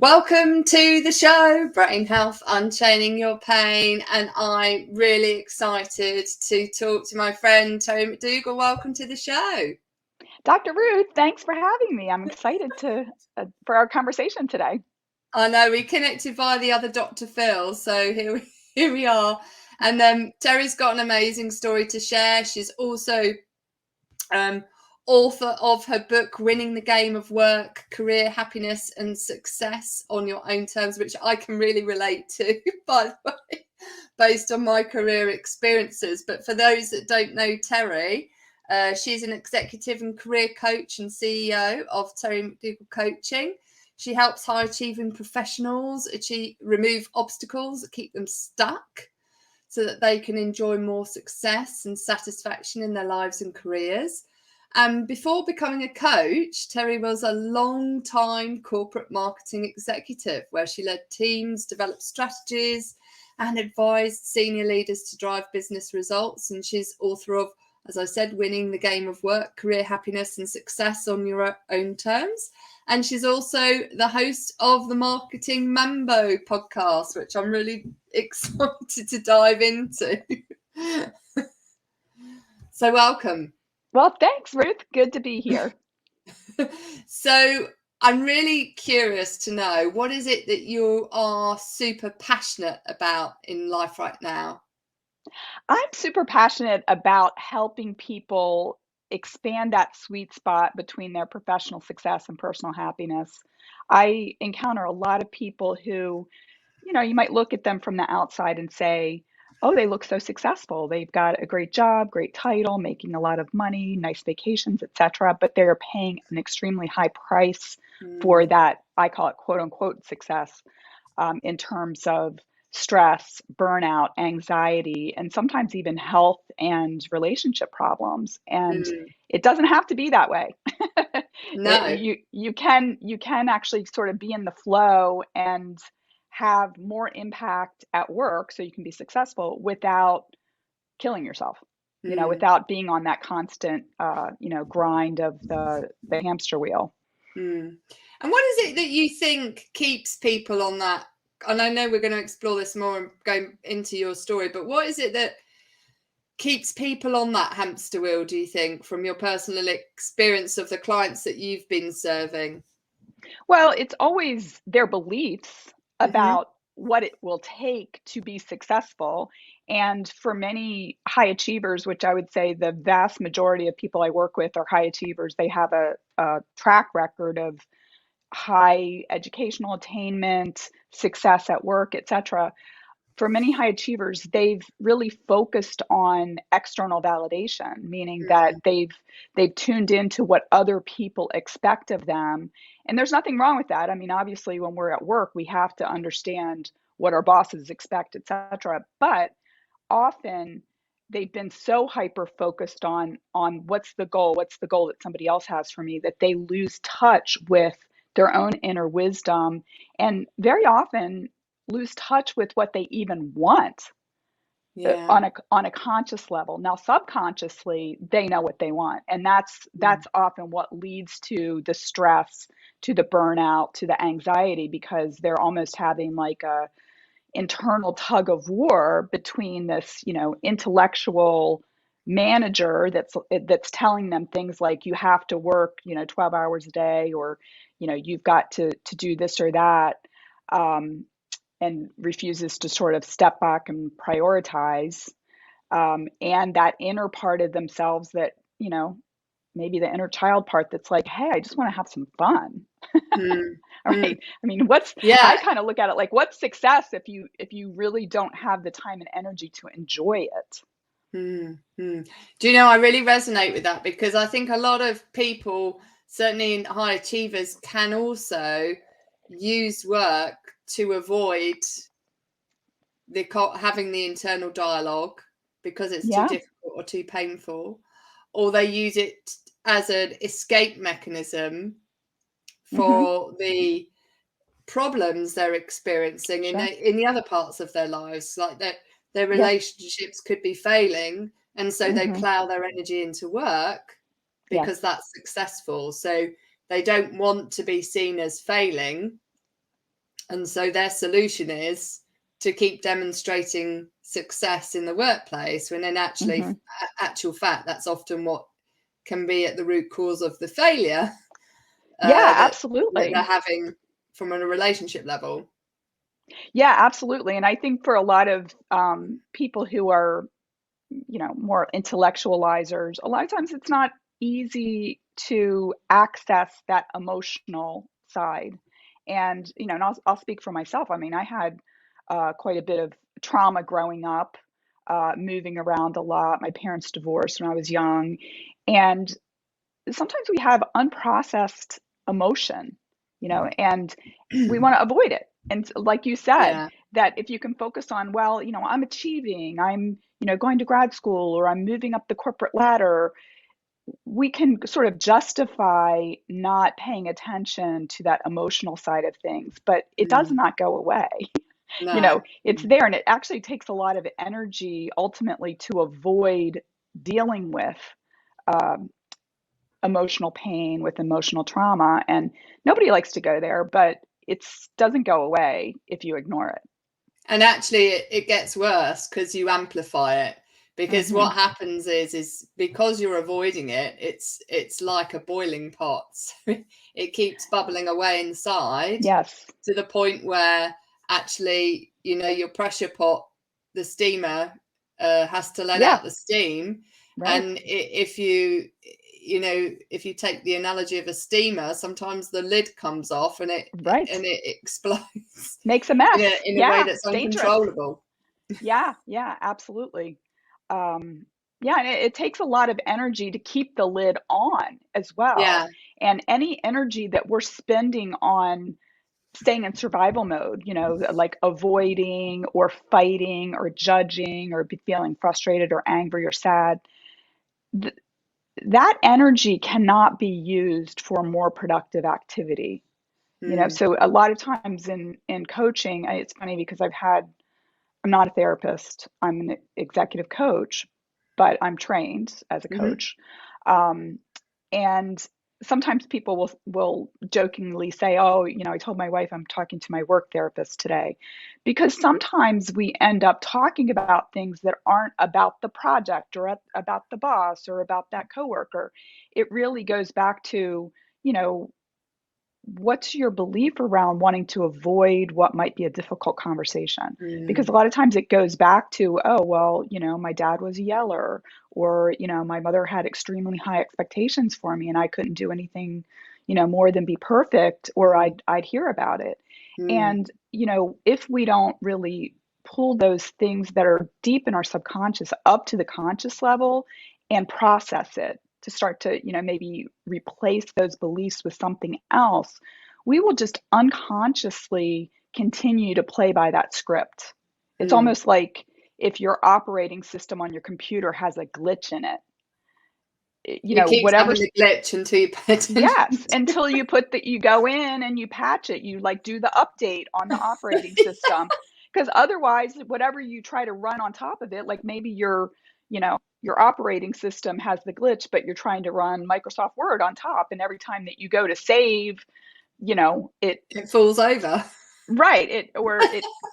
Welcome to the show, Brain Health, Unchaining Your Pain, and I'm really excited to talk to my friend Terry McDougall. Welcome to the show. Dr. Ruth, thanks for having me. I'm excited for our conversation today. I know we connected via the other Dr. Phil, so here we are. And Terry's got an amazing story to share. She's also author of her book, Winning the Game of Work, Career Happiness and Success on Your Own Terms, which I can really relate to, by the way, based on my career experiences. But for those that don't know Terry, she's an executive and career coach and CEO of Terry McDougall Coaching. She helps high-achieving professionals remove obstacles that keep them stuck so that they can enjoy more success and satisfaction in their lives and careers. And before becoming a coach, Terry was a long-time corporate marketing executive where she led teams, developed strategies, and advised senior leaders to drive business results. And she's author of, as I said, Winning the Game of Work, Career Happiness and Success on Your Own Terms. And she's also the host of the Marketing Mambo podcast, which I'm really excited to dive into. So welcome. Well, thanks, Ruth. Good to be here. So I'm really curious to know, what is it that you are super passionate about in life right now? I'm super passionate about helping people expand that sweet spot between their professional success and personal happiness. I encounter a lot of people who, you might look at them from the outside and say, oh, they look so successful. They've got a great job, great title, making a lot of money, nice vacations, etc. But they're paying an extremely high price for that, I call it quote unquote success, in terms of stress, burnout, anxiety, and sometimes even health and relationship problems. And it doesn't have to be that way. No. You can actually sort of be in the flow and have more impact at work so you can be successful without killing yourself, without being on that constant, grind of the hamster wheel. And what is it that you think keeps people on that? And I know we're going to explore this more and go into your story, but what is it that keeps people on that hamster wheel, do you think, from your personal experience of the clients that you've been serving? Well, it's always their beliefs about what it will take to be successful. And for many high achievers, which I would say the vast majority of people I work with are high achievers, they have a track record of high educational attainment, success at work, etc. For many high achievers, they've really focused on external validation, meaning that they've tuned into what other people expect of them. And there's nothing wrong with that. I mean, obviously, when we're at work, we have to understand what our bosses expect, etc. But often they've been so hyper focused on what's the goal that somebody else has for me, that they lose touch with their own inner wisdom, and very often lose touch with what they even want on a conscious level. Now, subconsciously, they know what they want, and that's often what leads to the stress, to the burnout, to the anxiety, because they're almost having like a internal tug of war between this, intellectual manager that's telling them things like, you have to work 12 hours a day, or you've got to do this or that, and refuses to sort of step back and prioritize, and that inner part of themselves that, maybe the inner child part that's like, hey, I just want to have some fun. Right? I mean, I kind of look at it like, what's success if you really don't have the time and energy to enjoy it? Do you know, I really resonate with that, because I think a lot of people, certainly in high achievers, can also use work to avoid having the internal dialogue because it's too difficult or too painful, or they use it as an escape mechanism for the problems they're experiencing in the other parts of their lives, like their relationships could be failing, and so they plow their energy into work because that's successful. So they don't want to be seen as failing, And so their solution is to keep demonstrating success in the workplace, when in actual fact, that's often what can be at the root cause of the failure Yeah, that absolutely. they're having from a relationship level. Yeah, absolutely. And I think for a lot of people who are, more intellectualizers, a lot of times it's not easy to access that emotional side. And, and I'll speak for myself. I mean, I had quite a bit of trauma growing up, moving around a lot. My parents divorced when I was young. And sometimes we have unprocessed emotion, and we want to avoid it. And like you said, Yeah. that if you can focus on, well, I'm achieving, I'm, going to grad school, or I'm moving up the corporate ladder, we can sort of justify not paying attention to that emotional side of things, but it does not go away. No. It's there, and it actually takes a lot of energy ultimately to avoid dealing with um, emotional pain, with emotional trauma. And nobody likes to go there, but it doesn't go away if you ignore it. And actually it gets worse because you amplify it, because Hmm. what happens is because you're avoiding it, it's like a boiling pot. So it keeps bubbling away inside Yes. to the point where actually, your pressure pot, the steamer, has to let Yeah. out the steam. Right. And if you take the analogy of a steamer, sometimes the lid comes off and it Right. explodes Makes a mess. in a way Yeah. that's It's dangerous. uncontrollable. Yeah. Yeah. Absolutely. Um, yeah. And it takes a lot of energy to keep the lid on as well. Yeah. And any energy that we're spending on staying in survival mode, like avoiding or fighting or judging or feeling frustrated or angry or sad, th- that energy cannot be used for more productive activity. Mm. So a lot of times in coaching, it's funny because I'm not a therapist, I'm an executive coach, but I'm trained as a Hmm. coach. Um, and sometimes people will jokingly say, "Oh, I told my wife I'm talking to my work therapist today," because sometimes we end up talking about things that aren't about the project or about the boss or about that coworker. It really goes back to, you know, what's your belief around wanting to avoid what might be a difficult conversation? Because Mm. a lot of times it goes back to, oh, well, my dad was a yeller, or, my mother had extremely high expectations for me and I couldn't do anything, more than be perfect, or Mm. I'd hear about it. Mm. And, if we don't really pull those things that are deep in our subconscious up to the conscious level and process it, to start to, maybe replace those beliefs with something else, we will just unconsciously continue to play by that script. It's Mm. almost like if your operating system on your computer has a glitch in it, It keeps whatever. having the glitch until you pay attention Yes, to until you go in and you patch it, you like do the update on the operating system. Because otherwise, whatever you try to run on top of it, like maybe your operating system has the glitch, but you're trying to run Microsoft Word on top, and every time that you go to save, it it falls over. right, it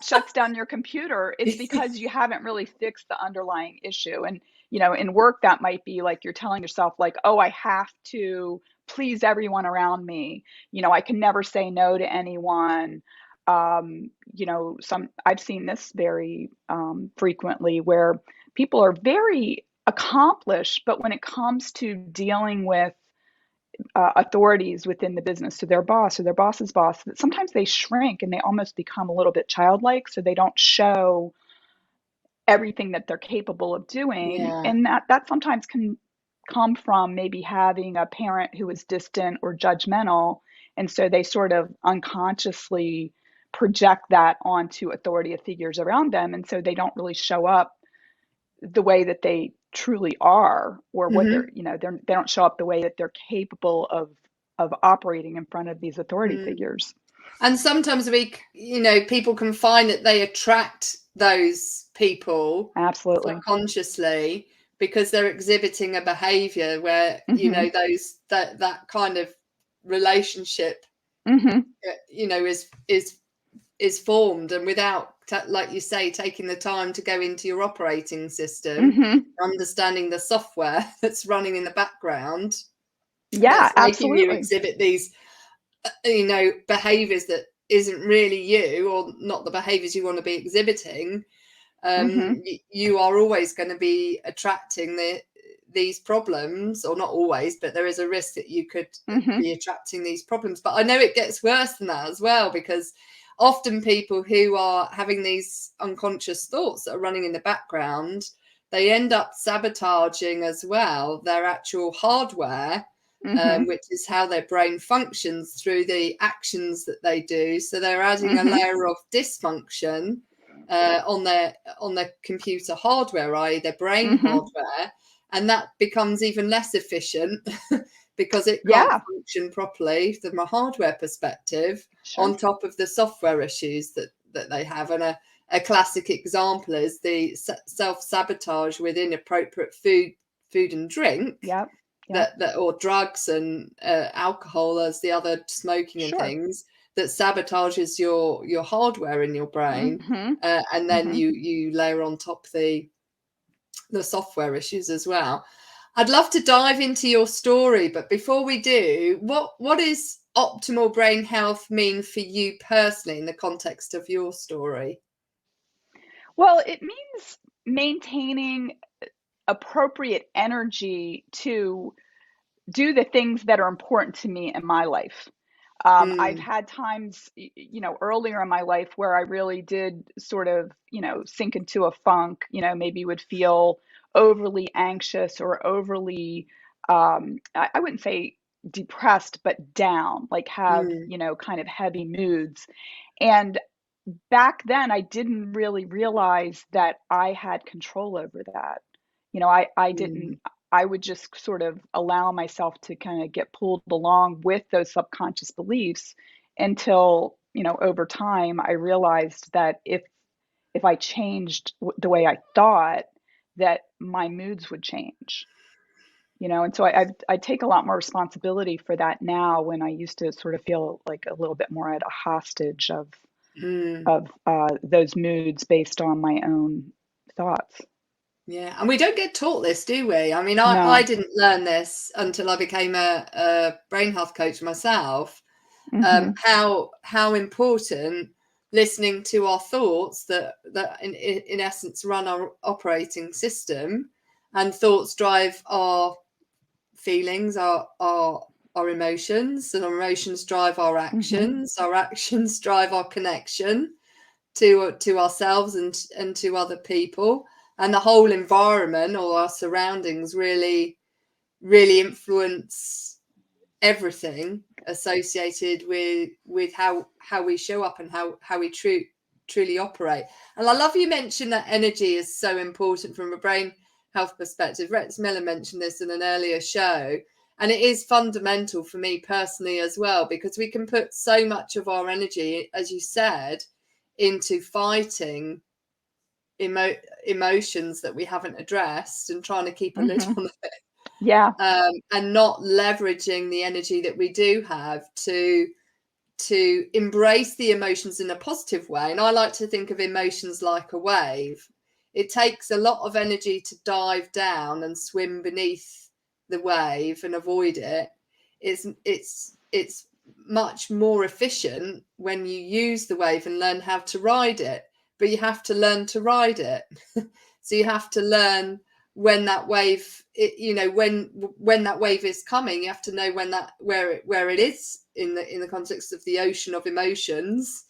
shuts down your computer. It's because you haven't really fixed the underlying issue. And, in work, that might be like you're telling yourself, like, oh, I have to please everyone around me. I can never say no to anyone. I've seen this very frequently, where people are very accomplished, but when it comes to dealing with authorities within the business, to their boss or their boss's boss, that sometimes they shrink and they almost become a little bit childlike. So they don't show everything that they're capable of doing. Yeah. And that sometimes can come from maybe having a parent who is distant or judgmental. And so they sort of unconsciously project that onto authority figures around them. And so they don't really show up the way that they truly are, or what they're, Hmm. they don't show up the way that they're capable of operating in front of these authority Mm. figures. And sometimes people can find that they attract those people Absolutely. subconsciously because they're exhibiting a behavior where, Hmm. that kind of relationship, Hmm. is is formed, and without, like you say, taking the time to go into your operating system, Mm-hmm. understanding the software that's running in the background, Yeah, that's making you absolutely. exhibit these, behaviors that isn't really you, or not the behaviors you want to be exhibiting, Mm-hmm. you are always going to be attracting these problems, or not always, but there is a risk that you could Mm-hmm. be attracting these problems. But I know it gets worse than that as well, because often people who are having these unconscious thoughts that are running in the background, they end up sabotaging as well their actual hardware, Mm-hmm. which is how their brain functions through the actions that they do. So they're adding a Mm-hmm. layer of dysfunction on their computer hardware, i.e. their brain Mm-hmm. hardware, and that becomes even less efficient because it can't Yeah, function properly from a hardware perspective, sure. on top of the software issues that they have. And a classic example is the self-sabotage with inappropriate food and drink, Yep. Yep. that or drugs and alcohol, as the other, smoking and Sure. things, that sabotages your hardware in your brain, Mm-hmm. and then Mm-hmm. you layer on top the software issues as well. I'd love to dive into your story, but before we do, what is optimal brain health mean for you personally in the context of your story? Well, it means maintaining appropriate energy to do the things that are important to me in my life. I've Mm, had times, earlier in my life where I really did sort of, sink into a funk, maybe would feel overly anxious or overly, I wouldn't say depressed, but down, like have, mm, kind of heavy moods. And back then, I didn't really realize that I had control over that. I mm, didn't, I would just sort of allow myself to kind of get pulled along with those subconscious beliefs until, over time, I realized that if I changed the way I thought, that my moods would change. And so I take a lot more responsibility for that now, when I used to sort of feel like a little bit more at a hostage of mm. of those moods based on my own thoughts. Yeah, and we don't get taught this, do we? I mean, I No. didn't learn this until I became a brain health coach myself. Hmm. How important listening to our thoughts, that in essence run our operating system, and thoughts drive our feelings, our emotions, and our emotions drive Hmm. our actions drive our connection to ourselves and to other people, and the whole environment or our surroundings really influence everything associated with how we show up and how we truly operate. And I love you mentioned that energy is so important from a brain health perspective. Rex Miller mentioned this in an earlier show, and it is fundamental for me personally as well, because we can put so much of our energy, as you said, into fighting emotions that we haven't addressed and trying to keep a lid Hmm. on, Yeah. and not leveraging the energy that we do have to embrace the emotions in a positive way. And I like to think of emotions like a wave. It takes a lot of energy to dive down and swim beneath the wave and avoid it. It's much more efficient when you use the wave and learn how to ride it, but you have to learn to ride it. So you have to learn when that wave, when that wave is coming. You have to know when that where it is in the context of the ocean of emotions.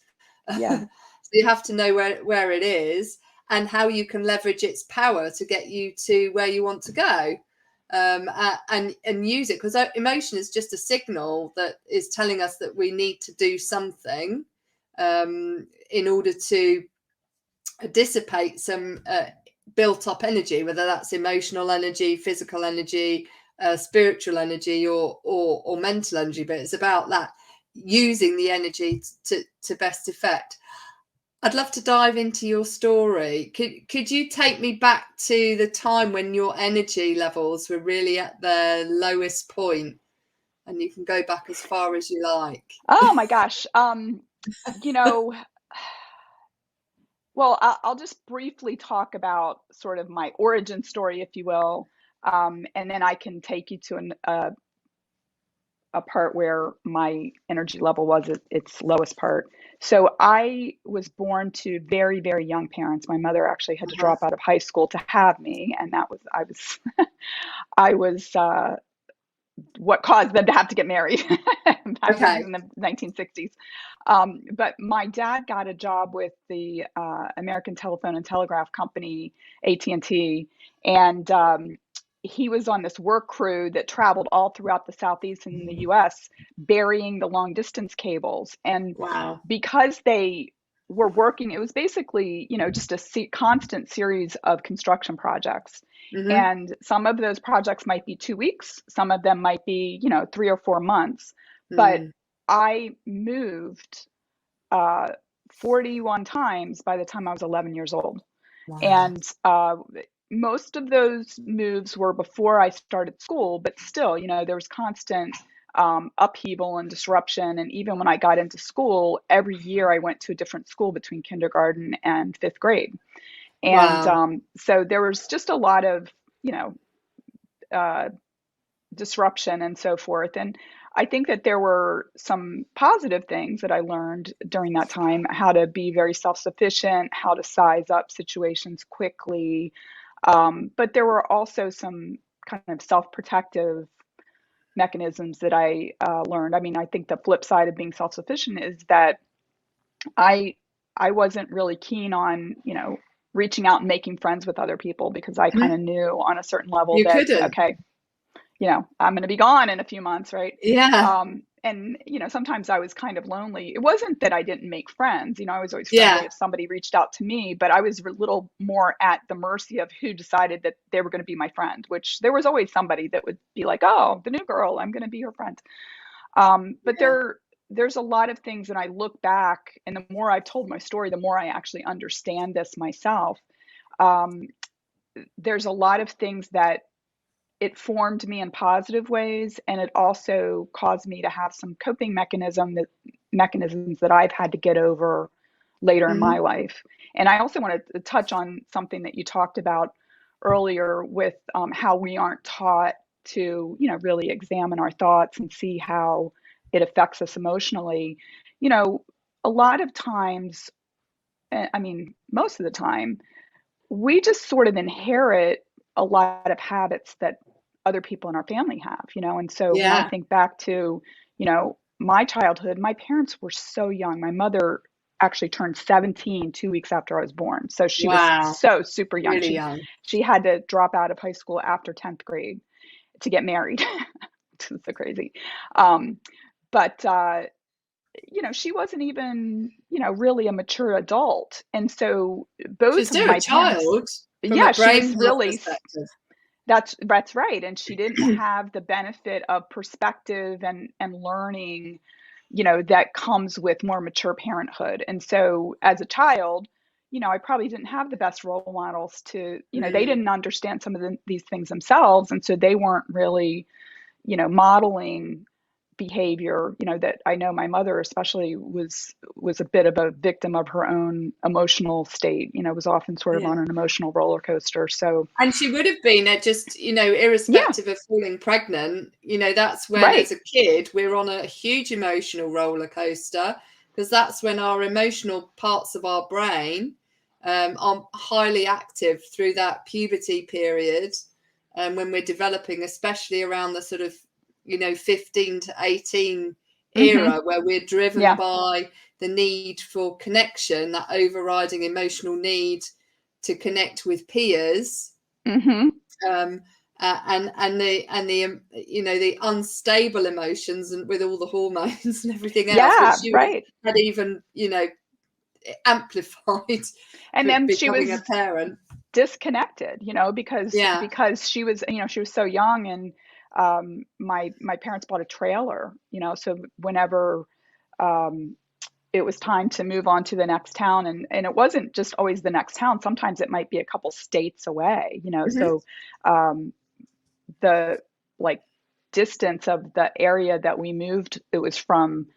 Yeah. So you have to know where it is, and how you can leverage its power to get you to where you want to go, and use it, because emotion is just a signal that is telling us that we need to do something, in order to dissipate some built up energy, whether that's emotional energy, physical energy, spiritual energy, or mental energy. But it's about that, using the energy to best effect. I'd love to dive into your story. Could you take me back to the time when your energy levels were really at their lowest point? And you can go back as far as you like. Oh my gosh. You know, Well, I'll just briefly talk about sort of my origin story, if you will, and then I can take you to a part where my energy level was at its lowest part. So I was born to very, very young parents. My mother actually had to Uh-huh. drop out of high school to have me, and that was I was what caused them to have to get married back Okay. in the 1960s. But my dad got a job with the American Telephone and Telegraph Company, AT&T, and he was on this work crew that traveled all throughout the Southeast and the US, burying the long distance cables. And Wow. because they were working, it was basically, just a constant series of construction projects. Mm-hmm. And some of those projects might be 2 weeks, some of them might be, 3 or 4 months. But Mm. I moved uh, 41 times by the time I was 11 years old. Wow. And most of those moves were before I started school, but still, there was constant upheaval and disruption. And even when I got into school, every year I went to a different school between kindergarten and fifth grade. And Wow. so there was just a lot of, you know, uh, disruption and so forth. And I think that there were some positive things that I learned during that time, how to be very self sufficient, how to size up situations quickly. But there were also some kind of self protective mechanisms that I learned. I mean, I think the flip side of being self sufficient is that I I wasn't really keen on, reaching out and making friends with other people because I kind Mhm. of knew on a certain level You that, couldn't. okay, I'm going to be gone in a few months, right? Yeah. And sometimes I was kind of lonely. It wasn't that I didn't make friends. I was always friendly Yeah. if somebody reached out to me, but I was a little more at the mercy of who decided that they were going to be my friend, which there was always somebody that would be like, oh, the new girl, I'm going to be her friend. But Yeah. there's a lot of things, and I look back, and the more I've told my story, the more I actually understand this myself. Um, there's a lot of things that it formed me in positive ways, and it also caused me to have some coping mechanisms that I've had to get over later in Hmm. my life. And I also want to touch on something that you talked about earlier with how we aren't taught to, really examine our thoughts and see how it affects us emotionally. You know, a lot of times, I mean, most of the time, we just sort of inherit a lot of habits that other people in our family have, and so when I Yeah. think back to, my childhood, my parents were so young. My mother actually turned 17 2 weeks after I was born. So she was Wow. so super young. Really She young. she had to drop out of high school after 10th grade to get married. It's so crazy. Um, but she wasn't even, really a mature adult. And so She's both of still a my parents, child from a yeah, she brain was health really, perspective. that's right. And she didn't have the benefit of perspective and learning, that comes with more mature parenthood. And so as a child, I probably didn't have the best role models to, they Mm. didn't understand some of these things themselves. And so they weren't really, modeling behavior, that I know my mother especially was a bit of a victim of her own emotional state, was often sort of Yeah. on an emotional roller coaster. So, And she would have been at just, yeah, irrespective of falling pregnant, that's when, right. as a kid, we're on a huge emotional roller coaster because that's when our emotional parts of our brain are highly active through that puberty period. When we're developing, especially around the sort of, 15 to 18 Hmm. era, where we're driven Yeah. by the need for connection, that overriding emotional need to connect with peers, Hmm. um, and the the unstable emotions and with all the hormones and everything else, which Yeah, she would have right. had even amplified And then she becoming a was parent. disconnected, because Yeah. she was, she was so young. And my parents bought a trailer, so whenever um it was time to move on to the next town, and it wasn't just always the next town, sometimes it might be a couple states away, Hmm. so um the like distance of the area that we moved, it was from,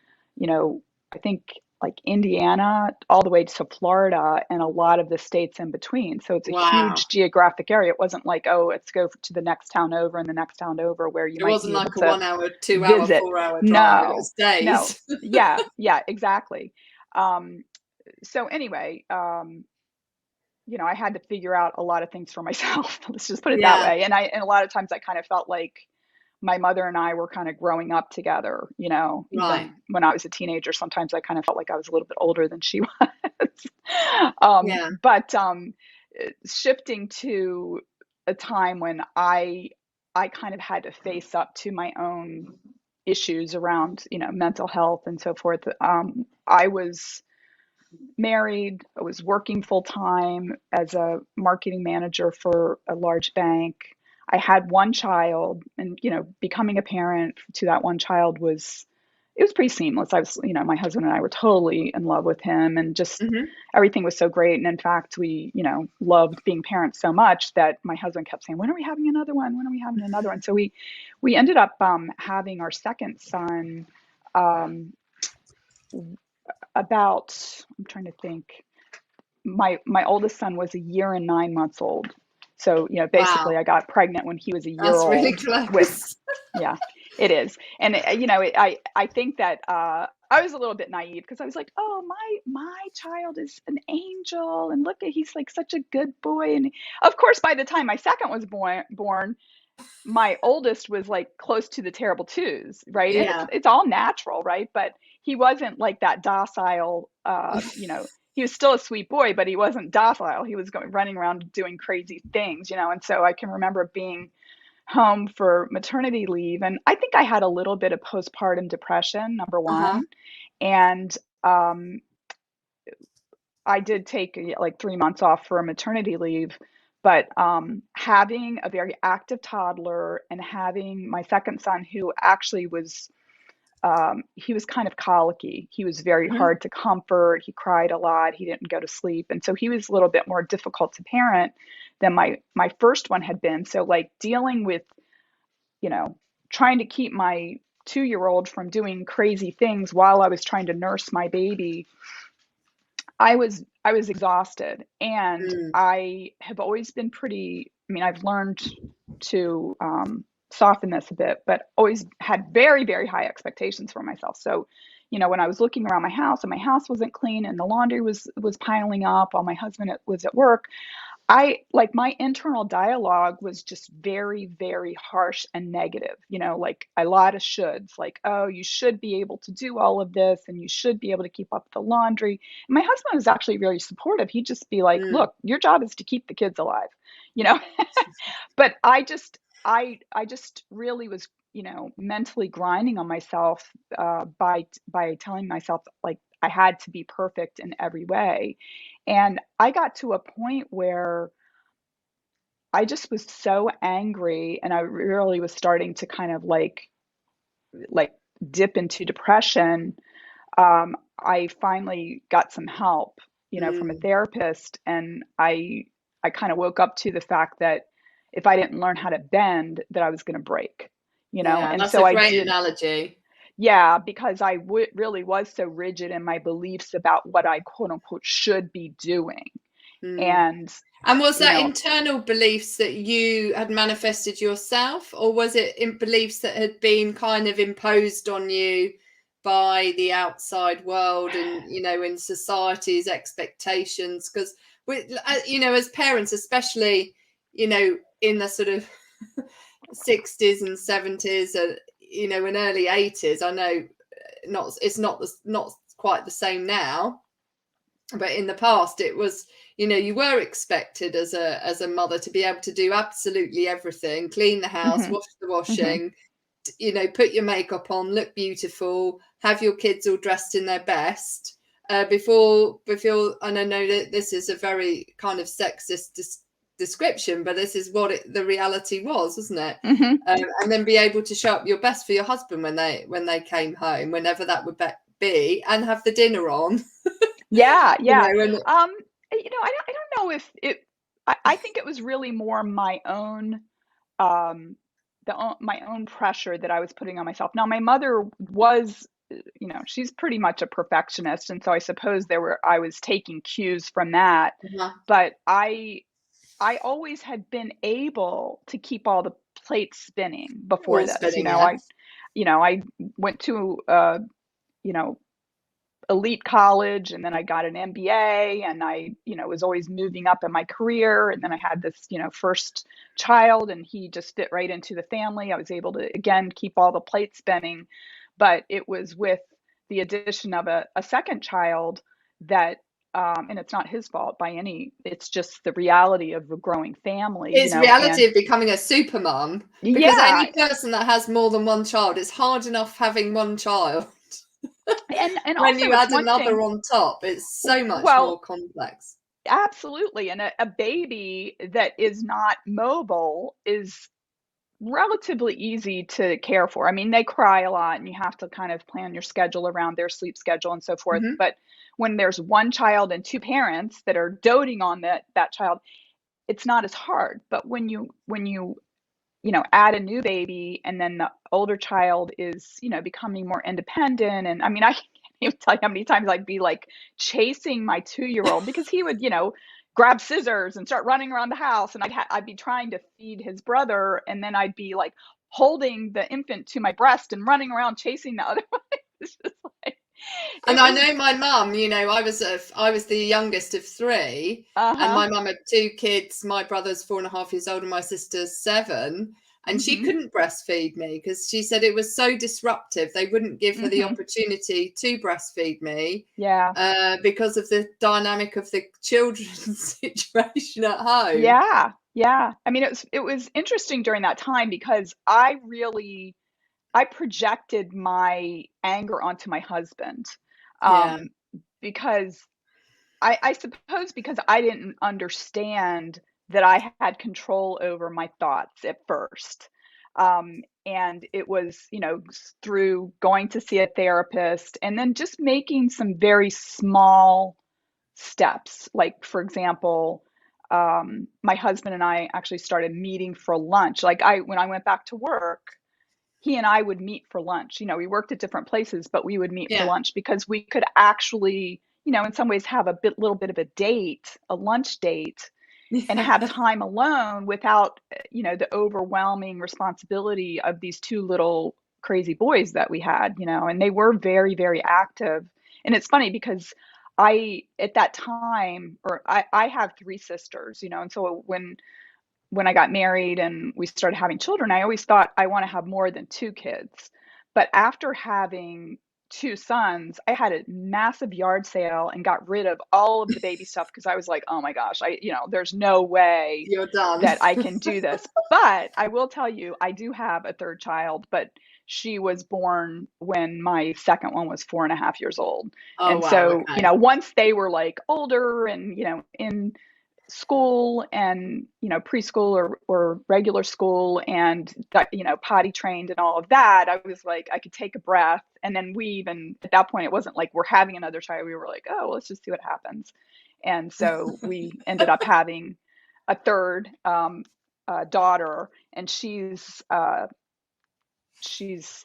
I think like Indiana all the way to Florida and a lot of the states in between. So it's a Wow. huge geographic area. It wasn't like, oh, let's go to the next town over and the next town over where you It might wasn't be able like a to 1 hour, 2 hour, visit. 4 hour drive. It No, was no. days. Yeah, yeah, exactly. Um, so anyway, I had to figure out a lot of things for myself. Let's just put it that Yeah. way. And a lot of times I kind of felt like my mother and I were kind of growing up together, Right. even when I was a teenager. Sometimes I kind of felt like I was a little bit older than she was. Yeah. But shifting to a time when I kind of had to face up to my own issues around, mental health and so forth. I was married. I was working full time as a marketing manager for a large bank. I had one child, and becoming a parent to that one child was pretty seamless. I was, my husband and I were totally in love with him, and just Hmm. everything was so great. And in fact, we, loved being parents so much that my husband kept saying, "When are we having another one? When are we having another one?" So we ended up having our second son. Um, about I'm trying to think. My oldest son was a year and 9 months old. So, basically Wow. I got pregnant when he was a year That's really old with, close. yeah, it is. And, I think that, I was a little bit naive because I was like, oh, my child is an angel. And look at, he's like such a good boy. And of course, by the time my second was born, my oldest was like close to the terrible twos, right? And it's Yeah. it's all natural, right? But he wasn't like that docile, he was still a sweet boy, but he wasn't docile. He was going running around doing crazy things, and so I can remember being home for maternity leave, and I think I had a little bit of postpartum depression, number Uh-huh. one. And I did take like 3 months off for a maternity leave, but having a very active toddler and having my second son, who actually was, he was kind of colicky. He was very Hmm. hard to comfort. He cried a lot. He didn't go to sleep, and so he was a little bit more difficult to parent than my first one had been. So like dealing with, you know, trying to keep my 2-year old from doing crazy things while I was trying to nurse my baby, I was exhausted, and Mm. I have always been pretty. I mean, I've learned to soften this a bit, but always had very, very high expectations for myself. So, when I was looking around my house and my house wasn't clean and the laundry was piling up while my husband was at work, I like my internal dialogue was just very, very harsh and negative, like a lot of shoulds, like, oh, you should be able to do all of this and you should be able to keep up the laundry. And my husband was actually very supportive. He'd just be like, Mm. look, your job is to keep the kids alive, you know? But I just really was, mentally grinding on myself by telling myself like I had to be perfect in every way. And I got to a point where I just was so angry and I really was starting to kind of like dip into depression. I finally got some help, from a Mm. therapist, and I kind of woke up to the fact that if I didn't learn how to bend, that I was going to break, Yeah, and that's so a I great did. analogy. Yeah, because I really was so rigid in my beliefs about what I quote unquote should be doing. Mm. And, And was you that know, internal beliefs that you had manifested yourself, or was it in beliefs that had been kind of imposed on you by the outside world and, in society's expectations? Because as parents, especially, in the sort of 60s and 70s, and in early 80s, I know it's not quite the same now, but in the past it was, you were expected as a mother to be able to do absolutely everything: clean the house, mhm, wash the mhm, washing, put your makeup on, look beautiful, have your kids all dressed in their best, before. And I know that this is a very kind of sexist description, but this is what the reality was, wasn't it? mhm. And then be able to show up your best for your husband when they came home, whenever that would be, and have the dinner on. Yeah, yeah. And Um, I don't know if it. I think it was really more my own, my own pressure that I was putting on myself. Now, my mother was she's pretty much a perfectionist. And so I suppose I was taking cues from that. Uh-huh. But I always had been able to keep all the plates spinning before All this. spinning, yeah. I went to, you know, elite college, and then I got an MBA, and I, was always moving up in my career. And then I had this, first child, and he just fit right into the family. I was able to, again, keep all the plates spinning. But it was with the addition of a second child that, and it's not his fault it's just the reality of a growing family, It's reality and of becoming a super mum, because yeah, any person that has more than one child, it's hard enough having one child. and When also you it's add one thing. another on top, it's so much more Well, complex. absolutely. And a baby that is not mobile is relatively easy to care for. I mean, they cry a lot, and you have to kind of plan your schedule around their sleep schedule and so forth. Hmm. But when there's one child and two parents that are doting on that child, it's not as hard. But when you add a new baby, and then the older child is, becoming more independent. And I mean, I can't even tell you how many times I'd be like chasing my 2-year-old because he would, grab scissors and start running around the house. And I'd be trying to feed his brother. And then I'd be like holding the infant to my breast and running around chasing the other one. It's just like, And it I was, know my mum, I was the youngest of three, and uh-huh. my mum had two kids. My brother's 4.5 years old, and my sister's 7. And she Mm-hmm. couldn't breastfeed me because she said it was so disruptive. They wouldn't give her the Mm-hmm. opportunity to breastfeed me Yeah. because of the dynamic of the children's situation at home. Yeah. Yeah. I mean, it was interesting during that time because I projected my anger onto my husband, Yeah. um, because I suppose because I didn't understand that I had control over my thoughts at first. And it was, through going to see a therapist and then just making some very small steps. Like, for example, my husband and I actually started meeting for lunch. Like, when I went back to work, he and I would meet for lunch. We worked at different places, but we would meet for Yeah. lunch because we could actually, in some ways have little bit of a date, a lunch date, and have Yeah. time alone without, the overwhelming responsibility of these two little crazy boys that we had, and they were very, very active. And it's funny because at that time, or I have three sisters, and so when I got married and we started having children, I always thought I want to have more than two kids. But after having two sons, I had a massive yard sale and got rid of all of the baby stuff because I was like, oh my gosh, there's no way You're done. that I can do this. But I will tell you, I do have a third child, but she was born when my second one was 4.5 years old. Oh, And wow. so, Okay. once they were like older and, in school and preschool or regular school and potty trained and all of that, I was like, I could take a breath. And then we even at that point, it wasn't like we're having another child. We were like, oh well, let's just see what happens. And so we ended up having a third daughter, and she's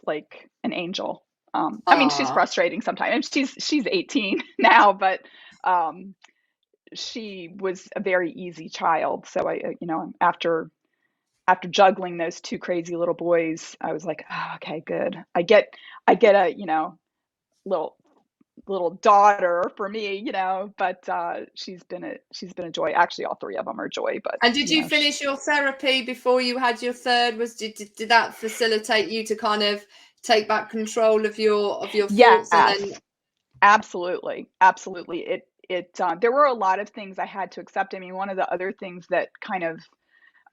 like an angel. I mean, she's Ah. frustrating sometimes, and she's 18 now, but she was a very easy child. So after juggling those two crazy little boys, I was like, oh, okay, good. I get a, little daughter for me, but she's been a joy. Actually, all three of them are joy, but And did you finish your therapy before you had your third? Did that facilitate you to kind of take back control of your thoughts and then? yes, absolutely, absolutely. It there were a lot of things I had to accept. I mean, one of the other things that kind of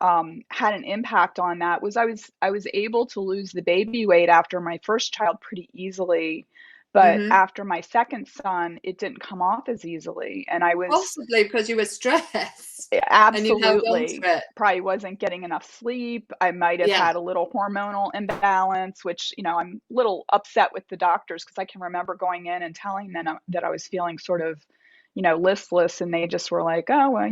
had an impact on that was I was able to lose the baby weight after my first child pretty easily, but Mhm. after my second son, it didn't come off as easily, and I was Possibly because you were stressed and you held on to absolutely it. probably wasn't getting enough sleep. I might have Yeah. had a little hormonal imbalance, which I'm a little upset with the doctors because I can remember going in and telling them that I was feeling sort of listless, and they just were like, oh, well,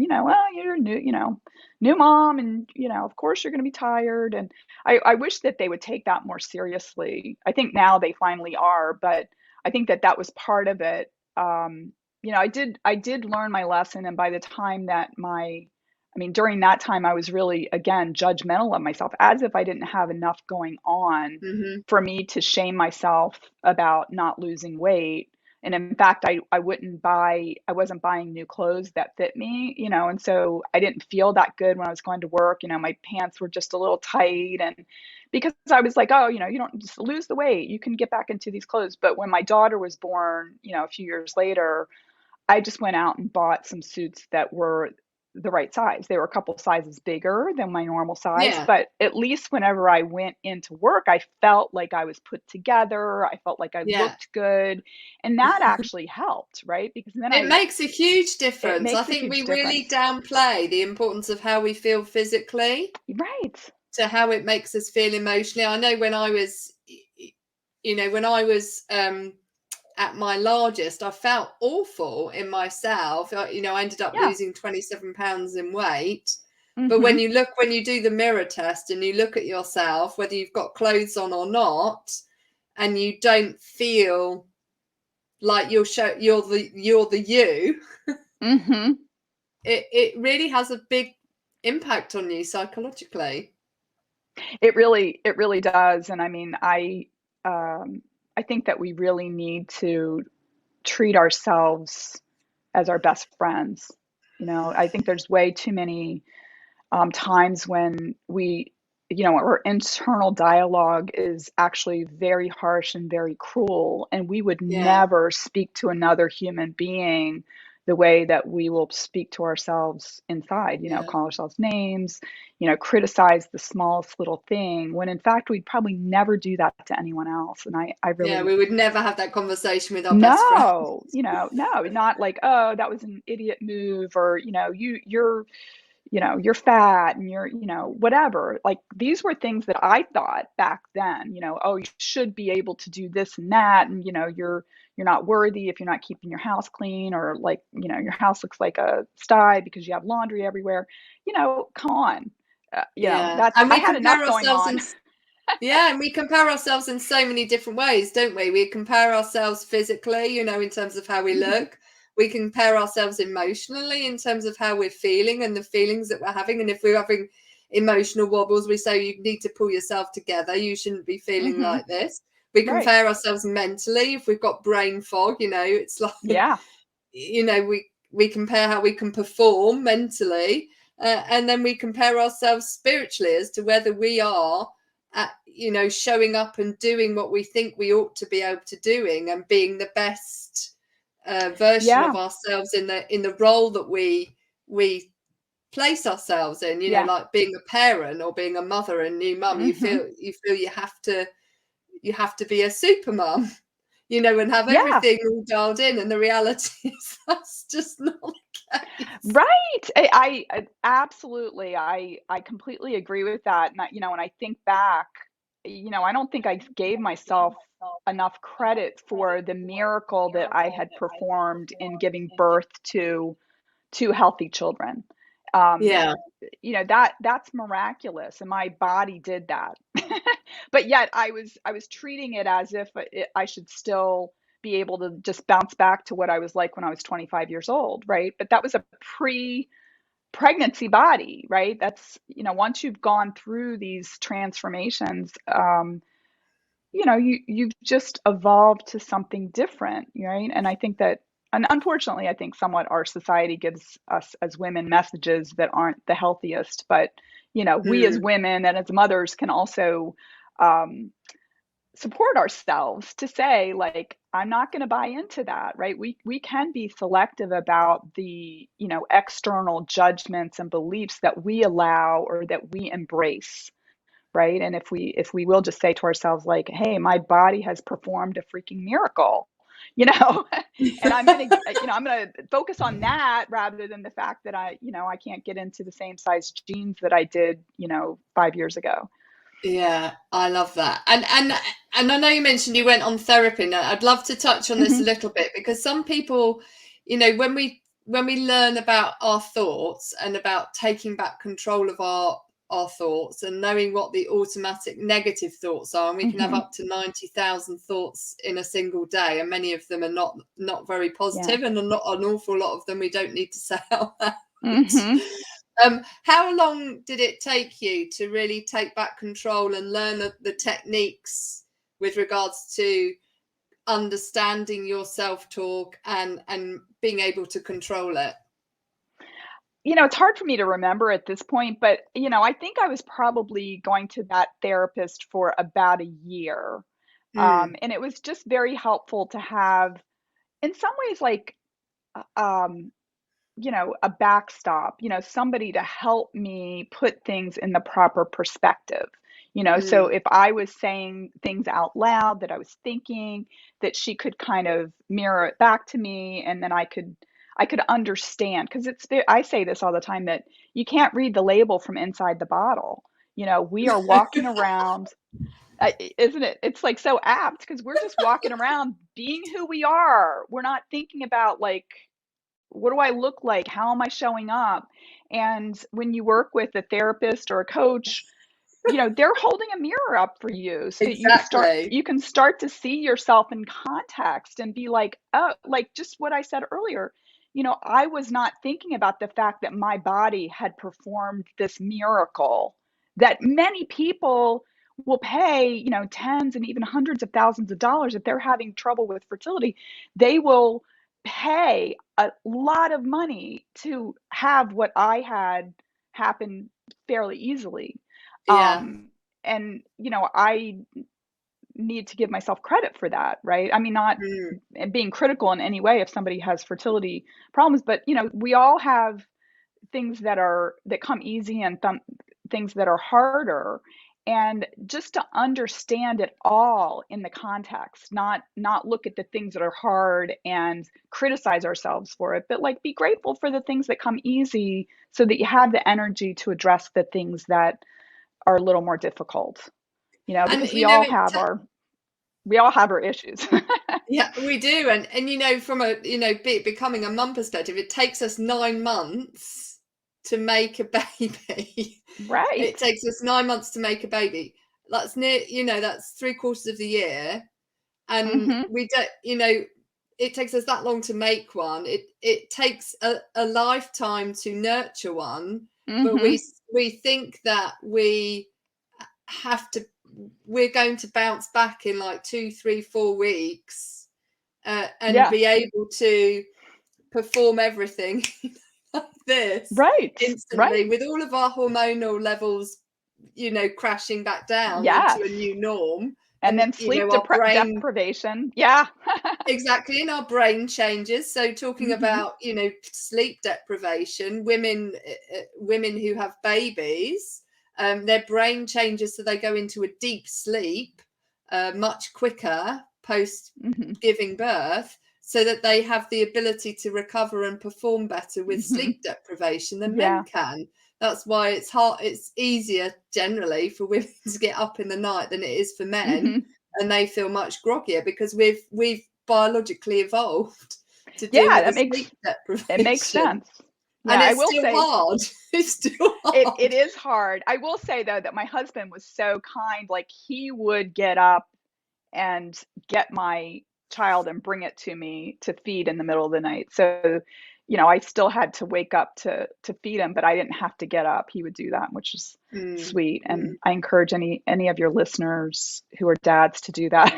you're new, new mom, and, of course you're going to be tired. And I wish that they would take that more seriously. I think now they finally are, but I think that that was part of it. I did learn my lesson. And by the time that during that time, I was really, again, judgmental of myself, as if I didn't have enough going on Hmm. for me to shame myself about not losing weight. And in fact, I wasn't buying new clothes that fit me, and so I didn't feel that good when I was going to work. My pants were just a little tight. And because I was like, oh, you don't just lose the weight, you can get back into these clothes. But when my daughter was born, a few years later, I just went out and bought some suits that were the right size. They were a couple sizes bigger than my normal size, Yeah. but at least whenever I went into work, I felt like I was put together. I felt like I Yeah. looked good. And that actually helped, right? Because then It makes a huge it difference. I makes a think we huge really difference. downplay the importance of how we feel physically Right. to how it makes us feel emotionally. I know when I was, at my largest, I felt awful in myself. I ended up Yeah. losing 27 pounds in weight. But Mm-hmm. when you do the mirror test and you look at yourself, whether you've got clothes on or not, and you don't feel like you're the you, Mm-hmm. it really has a big impact on you psychologically. It really does. And I think that we really need to treat ourselves as our best friends. I think there's way too many times when our internal dialogue is actually very harsh and very cruel, and we would Yeah, never speak to another human being the way that we will speak to ourselves inside, yeah. call ourselves names, criticize the smallest little thing, when in fact we'd probably never do that to anyone else. And I Yeah, really, we would never have that conversation with our best friend. no, no, not like, oh, that was an idiot move, or, you're fat, and you're, whatever. Like, these were things that I thought back then, oh, you should be able to do this and that. And, you're not worthy if you're not keeping your house clean, or, like, your house looks like a sty because you have laundry everywhere. Come on. Yeah, That's, and I we had compare enough going ourselves on. in yeah, and we compare ourselves in so many different ways, don't we? We compare ourselves physically, in terms of how we Mhm. look. We compare ourselves emotionally in terms of how we're feeling and the feelings that we're having. And if we're having emotional wobbles, we say you need to pull yourself together. You shouldn't be feeling Mhm. like this. We Right. compare ourselves mentally. If we've got brain fog, it's like, Yeah. we compare how we can perform mentally, and then we compare ourselves spiritually as to whether we are showing up and doing what we think we ought to be able to doing, and being the best version Yeah. of ourselves in the role that we place ourselves in, Yeah. like being a parent or being a mother and new mum. you Mhm. feel you feel you have to be a super mum, and have Yeah. everything all dialed in, and the reality is that's just not the case. Right. I absolutely, I completely agree with that. And when I think back, I don't think I gave myself enough credit for the miracle that I had performed in giving birth to two healthy children. Um, Yeah, that's miraculous, and my body did that. But yet I was treating it as if I should still be able to just bounce back to what I was like when I was 25 years old, right? But that was a pre-pregnancy body, right? That's, once you've gone through these transformations, you've just evolved to something different, right? And I think that, and unfortunately, I think somewhat our society gives us as women messages that aren't the healthiest. But we as mm, women and as mothers can also um, support ourselves to say, like, I'm not going to buy into that, right? We can be selective about the external judgments and beliefs that we allow or that we embrace, right? And if we will just say to ourselves, like, hey, my body has performed a freaking miracle, you know and I'm gonna focus on that rather than the fact that I can't get into the same size jeans that I did 5 years ago. yeah, I love that. And I know you mentioned you went on therapy. Now, I'd love to touch on this a Hmm. little bit, because some people, you know, when we learn about our thoughts and about taking back control of our thoughts and knowing what the automatic negative thoughts are, and we can have up to 90,000 thoughts in a single day, and many of them are not very positive, and not an awful lot of them we don't need to say out loud. How long did it take you to really take back control and learn the techniques with regards to understanding your self-talk and being able to control it? It's hard for me to remember at this point, but, I think I was probably going to that therapist for about a year. And it was just very helpful to have, in some ways, like, a backstop, somebody to help me put things in the proper perspective. So if I was saying things out loud that I was thinking, that she could kind of mirror it back to me, and then I could understand, because I say this all the time, that you can't read the label from inside the bottle. We are walking around, isn't it? It's like so apt, because we're just walking around being who we are. We're not thinking about, like, what do I look like? How am I showing up? And when you work with a therapist or a coach, they're holding a mirror up for you, so that Exactly. you can start to see yourself in context and be like, oh, like just what I said earlier. I was not thinking about the fact that my body had performed this miracle that many people will pay, tens and even hundreds of thousands of dollars if they're having trouble with fertility. They will pay a lot of money to have what I had happen fairly easily. Yeah. And, I need to give myself credit for that, right? I mean, not being critical in any way if somebody has fertility problems, but, we all have things that come easy, and things that are harder. And just to understand it all in the context, not look at the things that are hard and criticize ourselves for it, but like be grateful for the things that come easy, so that you have the energy to address the things that are a little more difficult, And because we all have our issues. yeah, we do. And from a becoming a mum perspective, it takes us 9 months to make a baby. Right. It takes us 9 months to make a baby. That's that's 3/4 of the year. And we don't, it takes us that long to make one. It takes a lifetime to nurture one. But we think that we're going to bounce back in like 2, 3, 4 weeks, and be able to perform everything like this instantly, with all of our hormonal levels, crashing back down into a new norm. And then sleep our brain, deprivation. Exactly. And our brain changes. So talking about, sleep deprivation, women who have babies, their brain changes, so they go into a deep sleep much quicker post giving birth, so that they have the ability to recover and perform better with sleep deprivation than men can. That's why it's hard. It's easier generally for women to get up in the night than it is for men, and they feel much groggier, because we've biologically evolved to deal with sleep deprivation. It makes sense. And it's still hard. It's still hard. It is hard. I will say, though, that my husband was so kind. Like, he would get up and get my child and bring it to me to feed in the middle of the night. So, I still had to wake up to feed him, but I didn't have to get up. He would do that, which is sweet. And I encourage any of your listeners who are dads to do that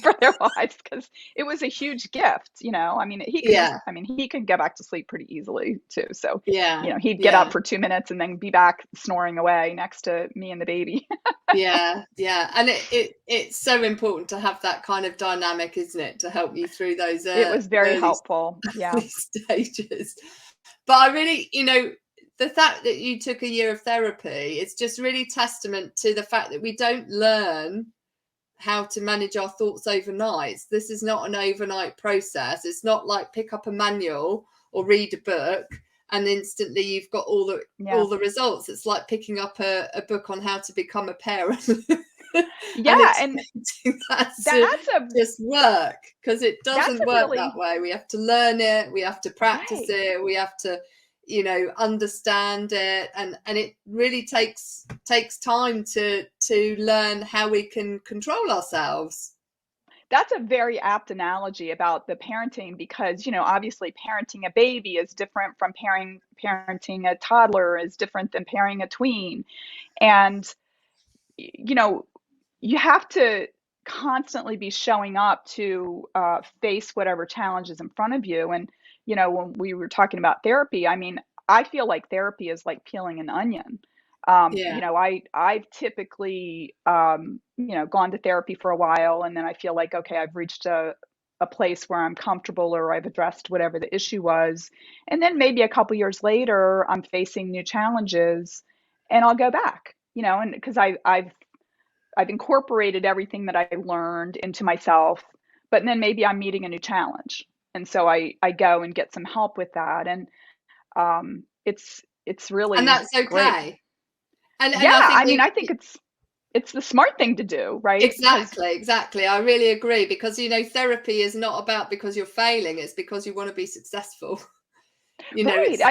for their wives, because it was a huge gift. I mean, he can get back to sleep pretty easily too. So he'd get up for 2 minutes and then be back snoring away next to me and the baby. Yeah. And it's so important to have that kind of dynamic, isn't it, to help you through those it was very helpful stages. But I really, the fact that you took a year of therapy, it's just really testament to the fact that we don't learn how to manage our thoughts overnight. This is not an overnight process. It's not like pick up a manual or read a book and instantly you've got all the results. It's like picking up a book on how to become a parent. Yeah, and and expecting that to that's a just work, because it that's doesn't a work that really way. We have to learn it, we have to practice right. it, we have to, understand it, and it really takes time to learn how we can control ourselves. That's a very apt analogy about the parenting because, obviously parenting a baby is different from parenting a toddler is different than parenting a tween. And, you know, you have to constantly be showing up to face whatever challenge is in front of you. And, when we were talking about therapy, I mean, I feel like therapy is like peeling an onion. Yeah, I've typically, gone to therapy for a while, and then I feel like, okay, I've reached a place where I'm comfortable or I've addressed whatever the issue was. And then maybe a couple years later, I'm facing new challenges and I'll go back, and because I've incorporated everything that I learned into myself, but then maybe I'm meeting a new challenge. And so I go and get some help with that. And it's and really that's great. okay. And Yeah, I think I mean, I think it's the smart thing to do, right? Because exactly, I really agree, because therapy is not about because you're failing, it's because you want to be successful. right, It's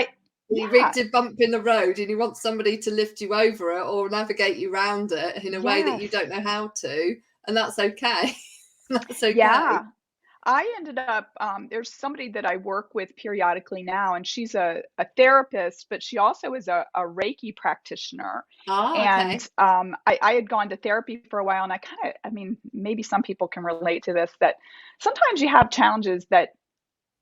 you yeah, reach a bump in the road and you want somebody to lift you over it or navigate you around it in a way that yes, you don't know how to, and that's okay. That's okay. yeah. I ended up, there's somebody that I work with periodically now, and she's a therapist, but she also is a Reiki practitioner. Ah, And okay. I had gone to therapy for a while, and I mean, maybe some people can relate to this, that sometimes you have challenges that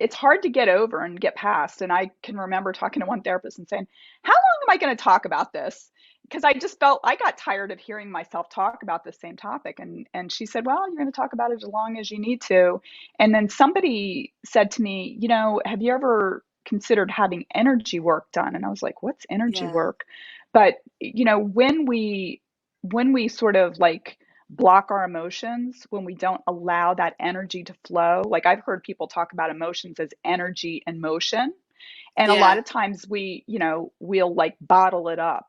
it's hard to get over and get past. And I can remember talking to one therapist and saying, "How long am I going to talk about this?" Because I just felt I got tired of hearing myself talk about the same topic. And she said, "Well, you're going to talk about it as long as you need to." And then somebody said to me, "Have you ever considered having energy work done?" And I was like, "What's energy Yeah, work?" But when we sort of like block our emotions, when we don't allow that energy to flow. Like I've heard people talk about emotions as energy and motion. And a lot yeah, of times we'll like bottle it up,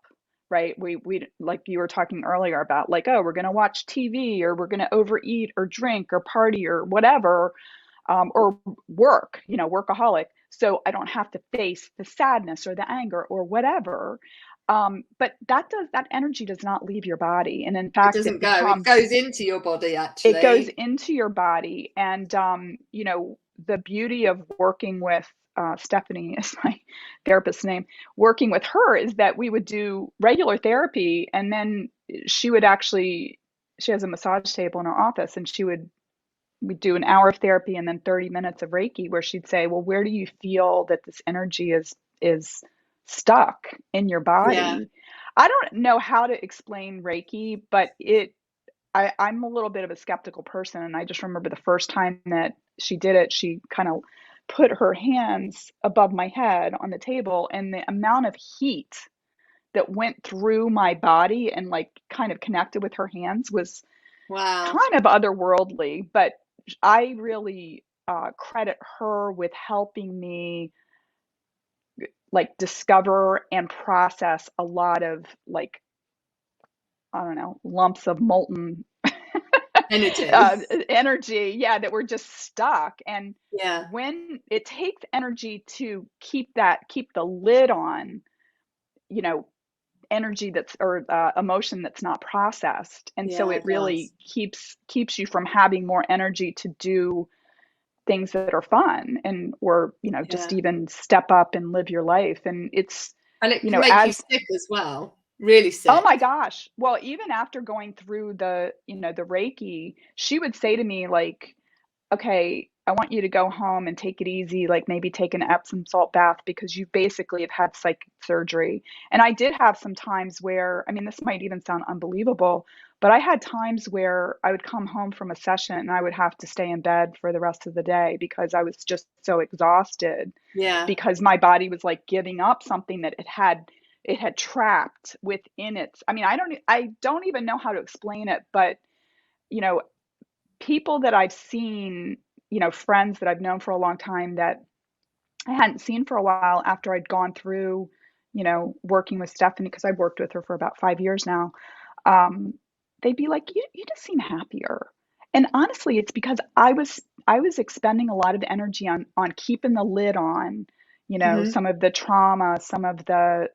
right? We like you were talking earlier about like, oh, we're going to watch TV or we're going to overeat or drink or party or whatever, or work, workaholic. So I don't have to face the sadness or the anger or whatever. But that energy does not leave your body. And in it fact, doesn't go, it goes into your body it goes actually. into your body. And, the beauty of working with Stephanie is my therapist's name, working with her is that we would do regular therapy. And then she has a massage table in her office, and we'd do an hour of therapy and then 30 minutes of Reiki, where she'd say, well, where do you feel that this energy is stuck in your Yeah, body? I don't know how to explain Reiki, but I'm a little bit of a skeptical person, and I just remember the first time that she did it, she kind of put her hands above my head on the table, and the amount of heat that went through my body and like kind of connected with her hands was wow. kind of otherworldly. But I really credit her with helping me like discover and process a lot of like, I don't know, lumps of molten Energy. energy, yeah, that were just stuck. And Yeah, when it takes energy to keep the lid on, you know, energy that's or emotion that's not processed, and so yeah, it it really does. keeps you from having more energy to do things that are fun and or just Yeah, even step up and live your life. And it's and it can make you as sick as well, really oh my sick. gosh. Well, even after going through the Reiki, she would say to me like, okay, I want you to go home and take it easy, like maybe take an Epsom salt bath because you basically have had psychic surgery. And I did have some times where, I mean, this might even sound unbelievable, but I had times where I would come home from a session and I would have to stay in bed for the rest of the day because I was just so exhausted Yeah, because my body was like giving up something that it had trapped within it. I mean, I don't even know how to explain it, but you know, people that I've seen, friends that I've known for a long time that I hadn't seen for a while after I'd gone through, working with Stephanie, because I've worked with her for about 5 years now. Um, they'd be like, you just seem happier. And honestly, it's because I was expending a lot of energy on keeping the lid on, Hmm. some of the trauma, some of the,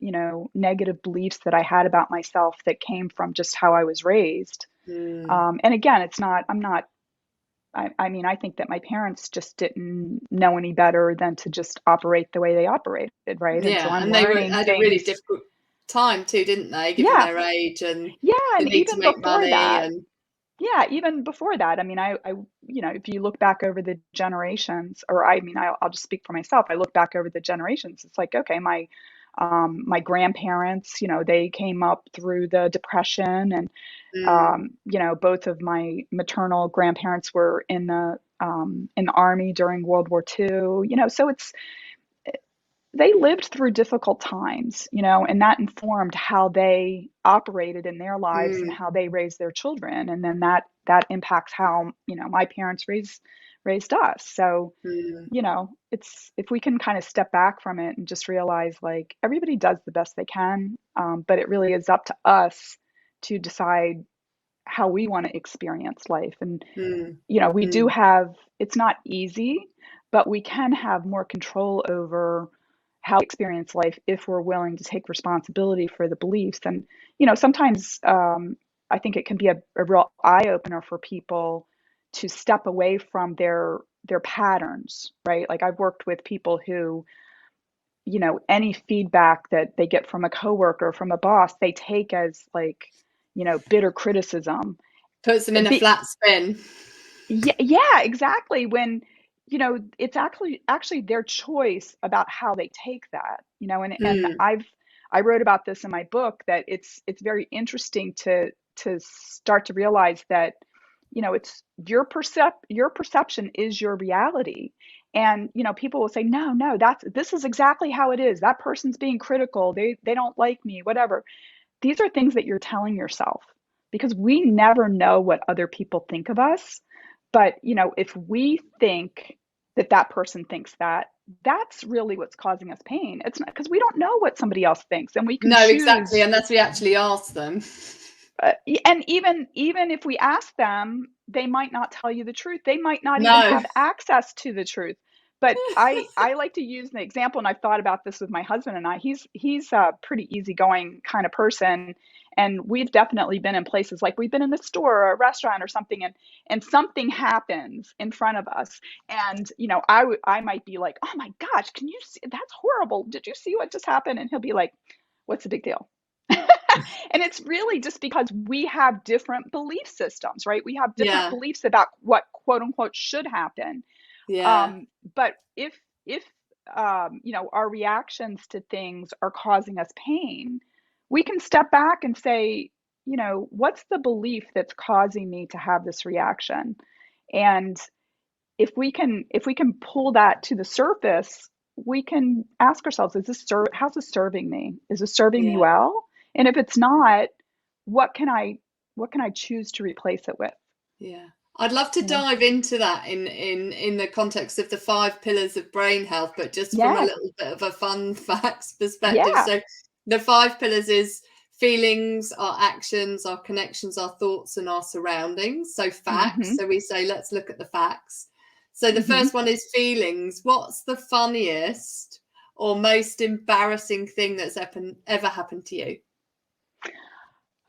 negative beliefs that I had about myself that came from just how I was raised. Mm. And again, I'm not, I mean, I think that my parents just didn't know any better than to just operate the way they operated, right? And so Yeah, I'm and they learning had a really things. difficult time too, didn't they? Given Yeah. their age and Yeah. the And need to even make before money, that, and yeah, even before that, I mean, if you look back over the generations, or I mean, I'll just speak for myself. I look back over the generations. It's like, okay, my grandparents, they came up through the Depression, and mm, both of my maternal grandparents were in the army during World War II. So they lived through difficult times, and that informed how they operated in their lives and mm, how they raised their children. And then that impacts how, my parents raised us. So, mm, it's if we can kind of step back from it and just realize like everybody does the best they can, but it really is up to us to decide how we want to experience life. And, mm, we do mm, have, it's not easy, but we can have more control over how we experience life if we're willing to take responsibility for the beliefs. And, sometimes I think it can be a real eye opener for people to step away from their patterns, right? Like I've worked with people who, any feedback that they get from a coworker, from a boss, they take as like, bitter criticism. puts them in a Be, flat spin. yeah, yeah, exactly. When, it's actually their choice about how they take that, and Mm, I wrote about this in my book, that it's very interesting to start to realize that, it's your perception is your reality. And, people will say, no, no, this is exactly how it is. That person's being critical. They don't like me, whatever. These are things that you're telling yourself, because we never know what other people think of us. But, if we think that that person thinks that, that's really what's causing us pain. It's not because we don't know what somebody else thinks, and we can no, exactly, choose. unless we actually ask them. And even if we ask them, they might not tell you the truth. They might not even No. have access to the truth. But I like to use the example, and I've thought about this with my husband and I. He's a pretty easygoing kind of person, and we've definitely been in places like we've been in the store or a restaurant or something, and something happens in front of us, and I might be like, oh my gosh, can you see, that's horrible. Did you see what just happened? And he'll be like, what's the big deal? And it's really just because we have different belief systems, right? We have different Yeah, beliefs about what quote unquote should happen. yeah, But if our reactions to things are causing us pain, we can step back and say, what's the belief that's causing me to have this reaction? And if we can pull that to the surface, we can ask ourselves, how's this serving me? Is this serving me yeah, well? And if it's not, what can I choose to replace it with? yeah. I'd love to You know? dive into that in the context of the 5 pillars of brain health, but just from a Yeah, little bit of a fun facts perspective. yeah. So the 5 pillars is feelings, our actions, our connections, our thoughts, and our surroundings. So facts. Hmm. So we say, let's look at the facts. So the Hmm. first one is feelings. What's the funniest or most embarrassing thing that's ever happened to you?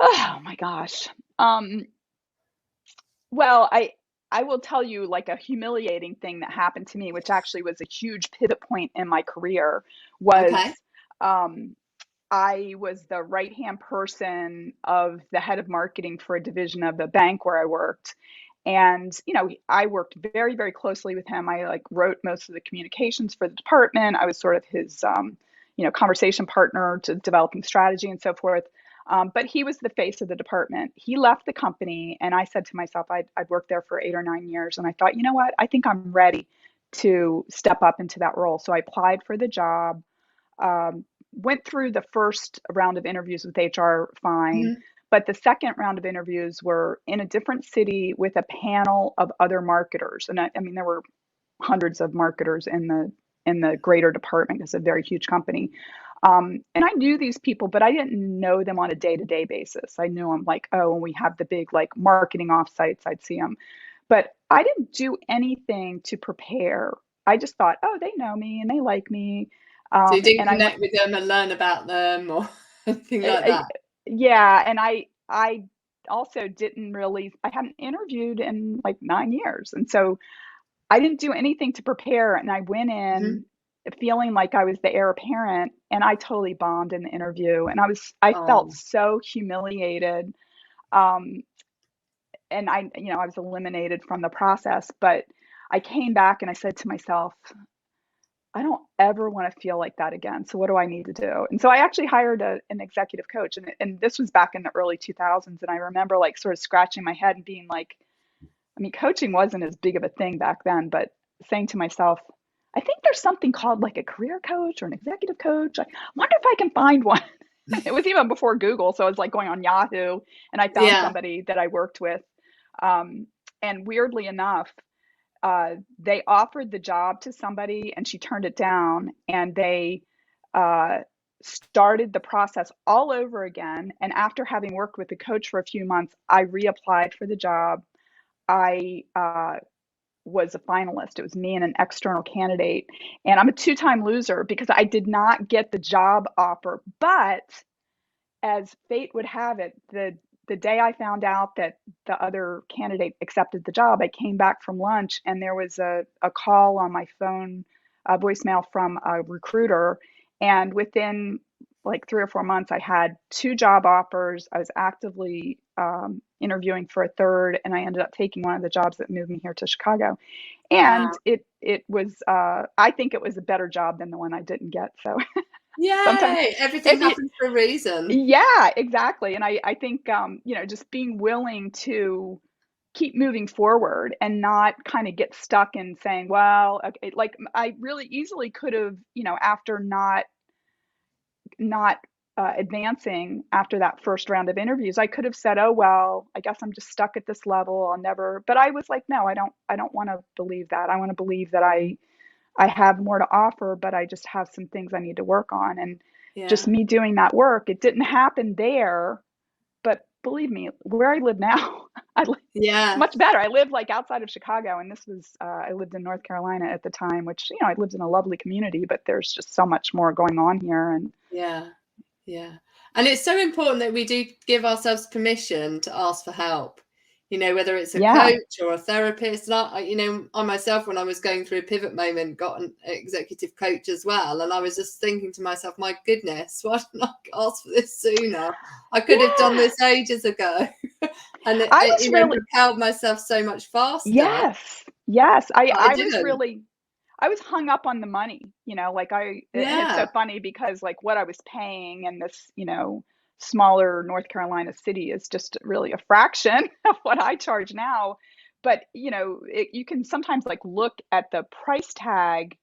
Oh my gosh. Um, well, I will tell you like a humiliating thing that happened to me, which actually was a huge pivot point in my career, was Okay. um, I was the right-hand person of the head of marketing for a division of the bank where I worked. And, I worked very, very closely with him. I like wrote most of the communications for the department. I was sort of his, conversation partner to developing strategy and so forth. But he was the face of the department. He left the company, and I said to myself, I'd worked there for 8 or 9 years, and I thought, you know what? I think I'm ready to step up into that role. So I applied for the job, um, went through the first round of interviews with HR fine, Mhm. but the second round of interviews were in a different city with a panel of other marketers. And I mean, there were hundreds of marketers in the greater department. It's a very huge company. And I knew these people, but I didn't know them on a day-to-day basis. I knew them like, oh, when we have the big like marketing offsites, I'd see them. But I didn't do anything to prepare. I just thought, oh, they know me and they like me. So you didn't And I went, connect with them and learn about them or anything like I, that? yeah, and I also didn't really. I hadn't interviewed in like 9 years, and so I didn't do anything to prepare. And I went Mhm. in feeling like I was the heir apparent, and I totally bombed in the interview. And I felt Oh, so humiliated. Um, and I was eliminated from the process. But I came back and I said to myself, I don't ever want to feel like that again. So what do I need to do? And so I actually hired an executive coach, and this was back in the early 2000s. And I remember like sort of scratching my head and being like, I mean, coaching wasn't as big of a thing back then, but saying to myself, I think there's something called like a career coach or an executive coach. I wonder if I can find one. It was even before Google. So I was like going on Yahoo and I found yeah. somebody that I worked with. Um, and weirdly enough, they offered the job to somebody and she turned it down, and they uh, started the process all over again. And after having worked with the coach for a few months, I reapplied for the job. I was a finalist. It was me and an external candidate. And I'm a two-time loser because I did not get the job offer. But as fate would have it, the day I found out that the other candidate accepted the job, I came back from lunch and there was a call on my phone, a voicemail from a recruiter. And within like 3 or 4 months, I had two job offers. I was actively interviewing for a third, and I ended up taking one of the jobs that moved me here to Chicago. And Wow. it was I think it was a better job than the one I didn't get. So sometimes Yay! Everything if you happens for a reason. yeah, exactly. And I think, just being willing to keep moving forward and not kind of get stuck in saying, well, okay, like I really easily could have, after not advancing after that first round of interviews, I could have said, oh, well, I guess I'm just stuck at this level. I'll never, but I was like, no, I don't want to believe that. I want to believe that I have more to offer, but I just have some things I need to work on. And just Yeah. me doing that work, it didn't happen there. But believe me, where I live now, it's Yeah. much better. I live like outside of Chicago, and this was, I lived in North Carolina at the time, which, I lived in a lovely community, but there's just so much more going on here. And Yeah. Yeah. And it's so important that we do give ourselves permission to ask for help, whether it's a yeah, coach or a therapist. And I myself, when I was going through a pivot moment, got an executive coach as well. And I was just thinking to myself, my goodness, why didn't I ask for this sooner? I could have done yeah. this ages ago. And, I was really, propelled myself so much faster, yes, yes. but I I was didn't. really, I was hung up on the money, like and it's so Yeah. funny because like what I was paying in this, smaller North Carolina city is just really a fraction of what I charge now. But, you can sometimes like look at the price tag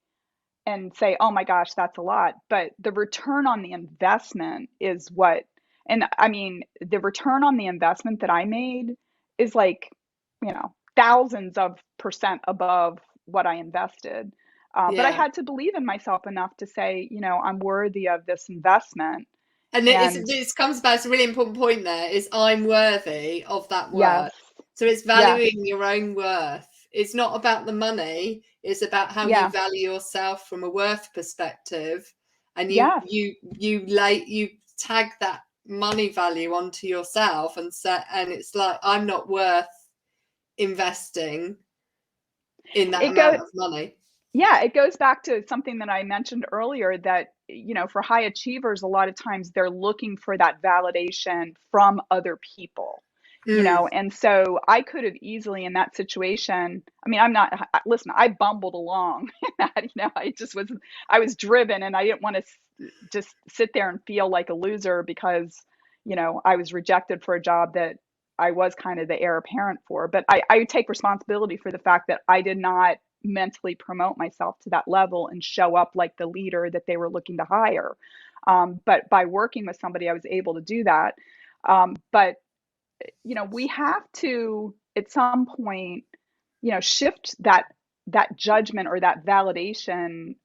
and say, oh my gosh, that's a lot. But the return on the investment is what, and I mean, the return on the investment that I made is like, thousands of percent above what I invested. But I Yeah. had to believe in myself enough to say, I'm worthy of this investment. And And this comes back to a really important point there is I'm worthy of that yes, worth. So it's yes, valuing your own worth. It's not about the money, it's about how you yeah, value yourself from a worth perspective. And yes. you tag that money value onto yourself and it's like I'm not worth investing in that It goes, amount of money. Yeah, it goes back to something that I mentioned earlier that, for high achievers, a lot of times they're looking for that validation from other people, Mm, and so I could have easily in that situation. I mean, listen, I bumbled along in that, I was driven and I didn't want to just sit there and feel like a loser because, I was rejected for a job that I was kind of the heir apparent for. But I take responsibility for the fact that I did not mentally promote myself to that level and show up like the leader that they were looking to hire. But by working with somebody, I was able to do that. But we have to at some point, shift that judgment or that validation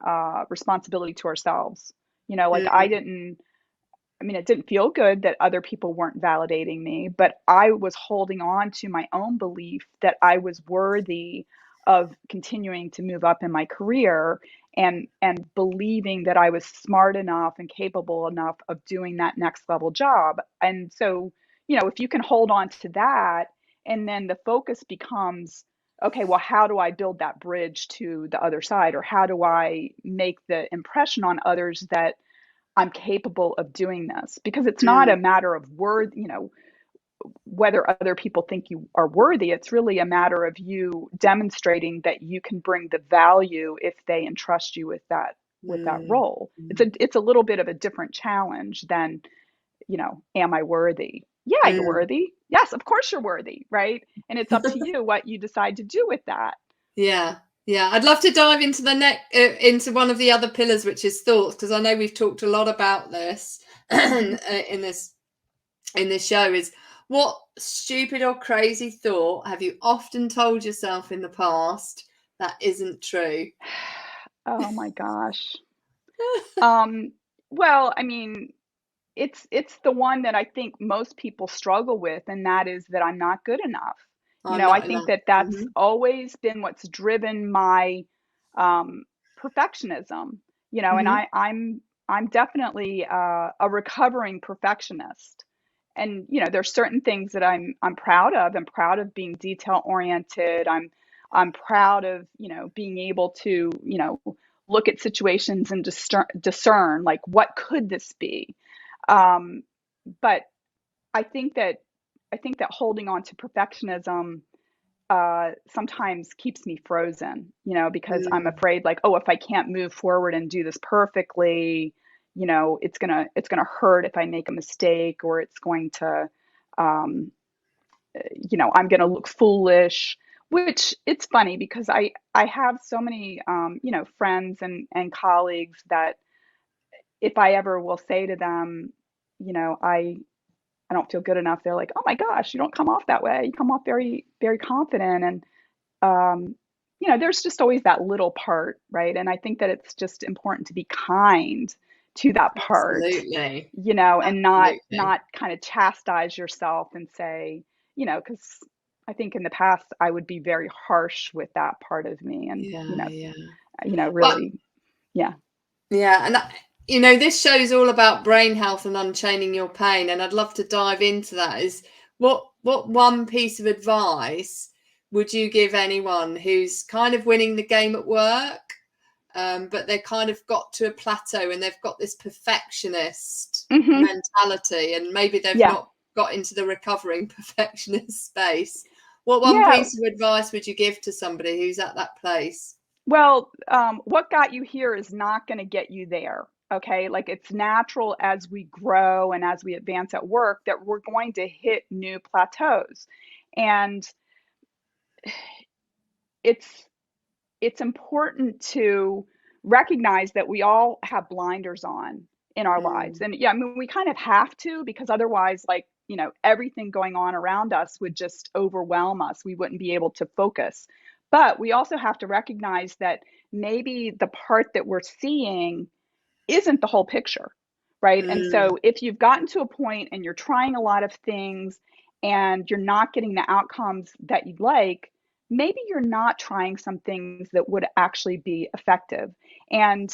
responsibility to ourselves. Like it didn't feel good that other people weren't validating me, but I was holding on to my own belief that I was worthy of continuing to move up in my career, and believing that I was smart enough and capable enough of doing that next level job. And so, if you can hold on to that, and then the focus becomes, okay, well, how do I build that bridge to the other side? Or how do I make the impression on others that I'm capable of doing this? Because it's not a matter of whether other people think you are worthy. It's really a matter of you demonstrating that you can bring the value if they entrust you with that role. It's a little bit of a different challenge than, am I worthy? Yeah, you're worthy. Yes, of course you're worthy, right? And it's up to you what you decide to do with that. Yeah. Yeah, I'd love to dive into into one of the other pillars, which is thoughts, because I know we've talked a lot about this in this show. Is what stupid or crazy thought have you often told yourself in the past that isn't true? Oh my gosh. Well, it's the one that I think most people struggle with, and that is that I'm not good enough. I'm I not think enough. that that's always been what's driven my perfectionism. And I'm definitely a recovering perfectionist. And there's certain things that I'm proud of. I'm proud of being detail oriented. I'm proud of being able to look at situations and discern, like, what could this be. But I think that holding on to perfectionism sometimes keeps me frozen, because I'm afraid, like, oh, if I can't move forward and do this perfectly, it's gonna hurt if I make a mistake, or it's going to, I'm gonna look foolish. Which, it's funny because I have so many friends and colleagues that, if I ever will say to them, I don't feel good enough, they're like, oh my gosh, you don't come off that way. You come off very, very confident. And, there's just always that little part, right? And I think that it's just important to be kind to that part, Absolutely. and not Absolutely. kind of chastise yourself and say, because I think in the past I would be very harsh with that part of me, and, Yeah. Well, really, yeah. yeah, and this show's all about brain health and unchaining your pain, and I'd love to dive into that. Is what one piece of advice would you give anyone who's kind of winning the game at work, but they've kind of got to a plateau and they've got this perfectionist Hmm. mentality, and maybe they've Yeah. not got into the recovering perfectionist space? What one Yeah. piece of advice would you give to somebody who's at that place? Well, what got you here is not going to get you there. Okay. Like, it's natural as we grow and as we advance at work that we're going to hit new plateaus. And it's important to recognize that we all have blinders on in our lives. Mm, And yeah, we kind of have to, because otherwise, like, everything going on around us would just overwhelm us. We wouldn't be able to focus. But we also have to recognize that maybe the part that we're seeing isn't the whole picture, right? And mm, so if you've gotten to a point and you're trying a lot of things and you're not getting the outcomes that you'd like, maybe you're not trying some things that would actually be effective. And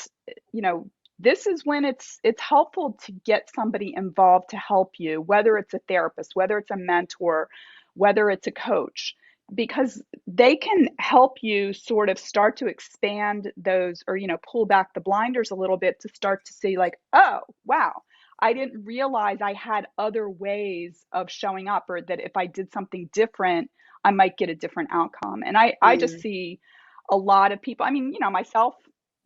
you know, this is when it's helpful to get somebody involved to help you, whether it's a therapist, whether it's a mentor, whether it's a coach, because they can help you sort of start to expand those, or pull back the blinders a little bit to start to see, like, oh wow, I didn't realize I had other ways of showing up, or that if I did something different I might get a different outcome. And I just mm. see a lot of people, myself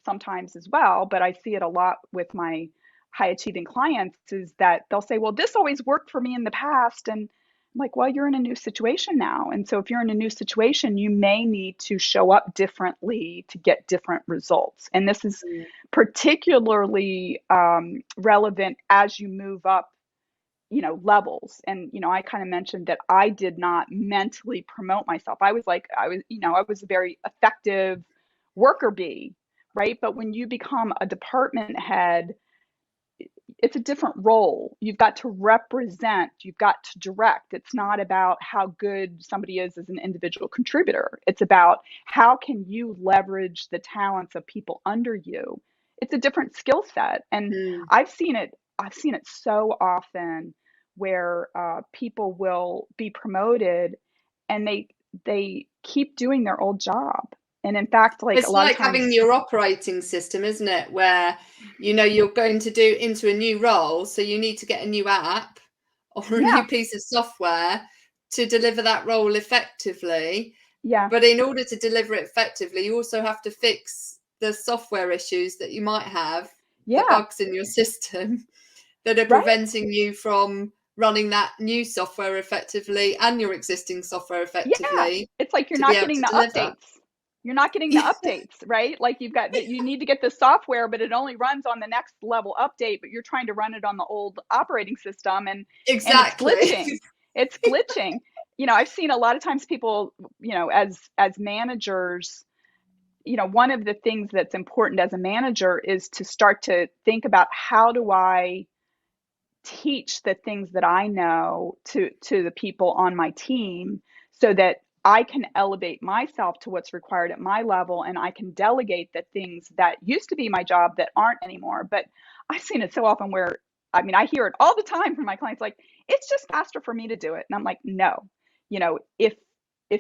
sometimes as well, but I see it a lot with my high achieving clients, is that they'll say, well, this always worked for me in the past. And I'm like, well, you're in a new situation now. And so if you're in a new situation, you may need to show up differently to get different results. And this is particularly relevant as you move up, levels. And, I kind of mentioned that I did not mentally promote myself. I was a very effective worker bee, right? But when you become a department head, it's a different role. You've got to represent, you've got to direct. It's not about how good somebody is as an individual contributor. It's about how can you leverage the talents of people under you. It's a different skill set. And Mm. I've seen it so often where people will be promoted and they keep doing their old job. And in fact, like a It's lot of like having times, your operating system, isn't it? Where you're going to do into a new role, so you need to get a new app or a yeah, new piece of software to deliver that role effectively. yeah, But in order to deliver it effectively, you also have to fix the software issues that you might have, the yeah, bugs in your system that are right? preventing you from running that new software effectively and your existing software Yeah, effectively it's like you're to be not able getting to the deliver. updates. You're not getting the updates, right? Like you've got that you need to get the software, but it only runs on the next level update, but you're trying to run it on the old operating system and it's Exactly. glitching. It's glitching. You know, I've seen a lot of times people, you know, as managers, you know, one of the things that's important as a manager is to start to think about how do I teach the things that I know to the people on my team so that I can elevate myself to what's required at my level and I can delegate the things that used to be my job that aren't anymore. But I've seen it so often where I mean I hear it all the time from my clients like it's just faster for me to do it. And I'm like, no. You know, if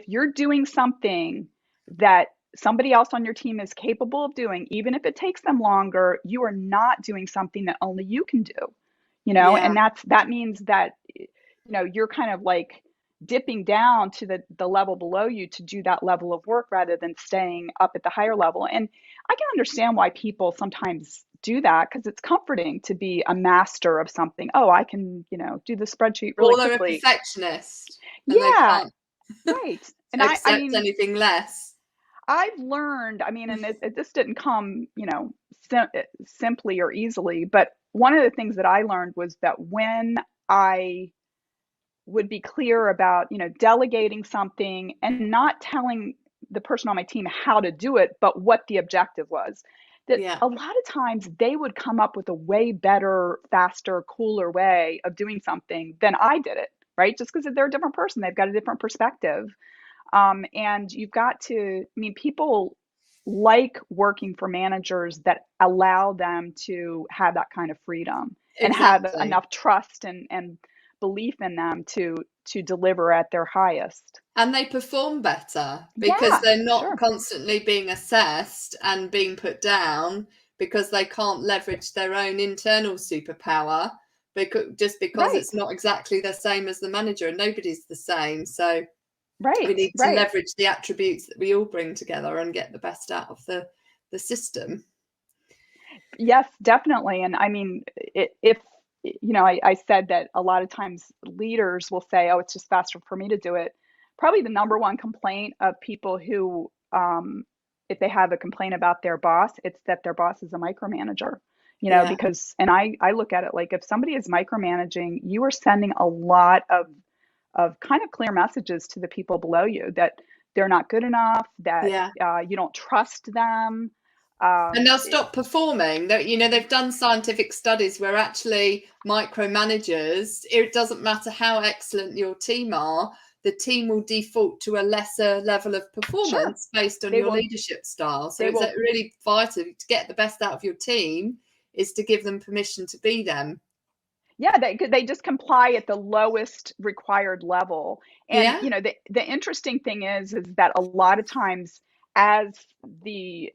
you're doing something that somebody else on your team is capable of doing, even if it takes them longer, you are not doing something that only you can do, you know, Yeah. and that means that, you know, you're kind of like dipping down to the level below you to do that level of work rather than staying up at the higher level. And I can understand why people sometimes do that because it's comforting to be a master of something. Oh, I can, you know, do the spreadsheet really Or they're a quickly. perfectionist and they Yeah, can't right. And I accept mean, anything less. I've learned, I mean, and this didn't come, you know, simply or easily, but one of the things that I learned was that when I would be clear about, you know, delegating something and not telling the person on my team how to do it, but what the objective was, that Yeah. a lot of times they would come up with a way better, faster, cooler way of doing something than I did it, right? Just because they're a different person, they've got a different perspective. And you've got to, I mean, people like working for managers that allow them to have that kind of freedom and have Exactly. enough trust and belief in them to deliver at their highest. And they perform better because Yeah, they're not sure. constantly being assessed and being put down because they can't leverage their own internal superpower because Right. it's not exactly the same as the manager and nobody's the same. So we Right. need to Right. leverage the attributes that we all bring together and get the best out of the system. Yes, definitely. And I mean, if, you know, I said that a lot of times leaders will say, oh, it's just faster for me to do it. Probably the number one complaint of people who, if they have a complaint about their boss, it's that their boss is a micromanager, you know, Yeah. because, and I look at it like if somebody is micromanaging, you are sending a lot of kind of clear messages to the people below you that they're not good enough, that Yeah. you don't trust them. And they'll It, stop performing. They've done scientific studies where actually micromanagers, it doesn't matter how excellent your team are, the team will default to a lesser level of sure. performance based on They your will leadership style. So they it's will really vital to get the best out of your team is to give them permission to be them. yeah, they just comply at the lowest required level. And Yeah. you know, the interesting thing is that a lot of times as the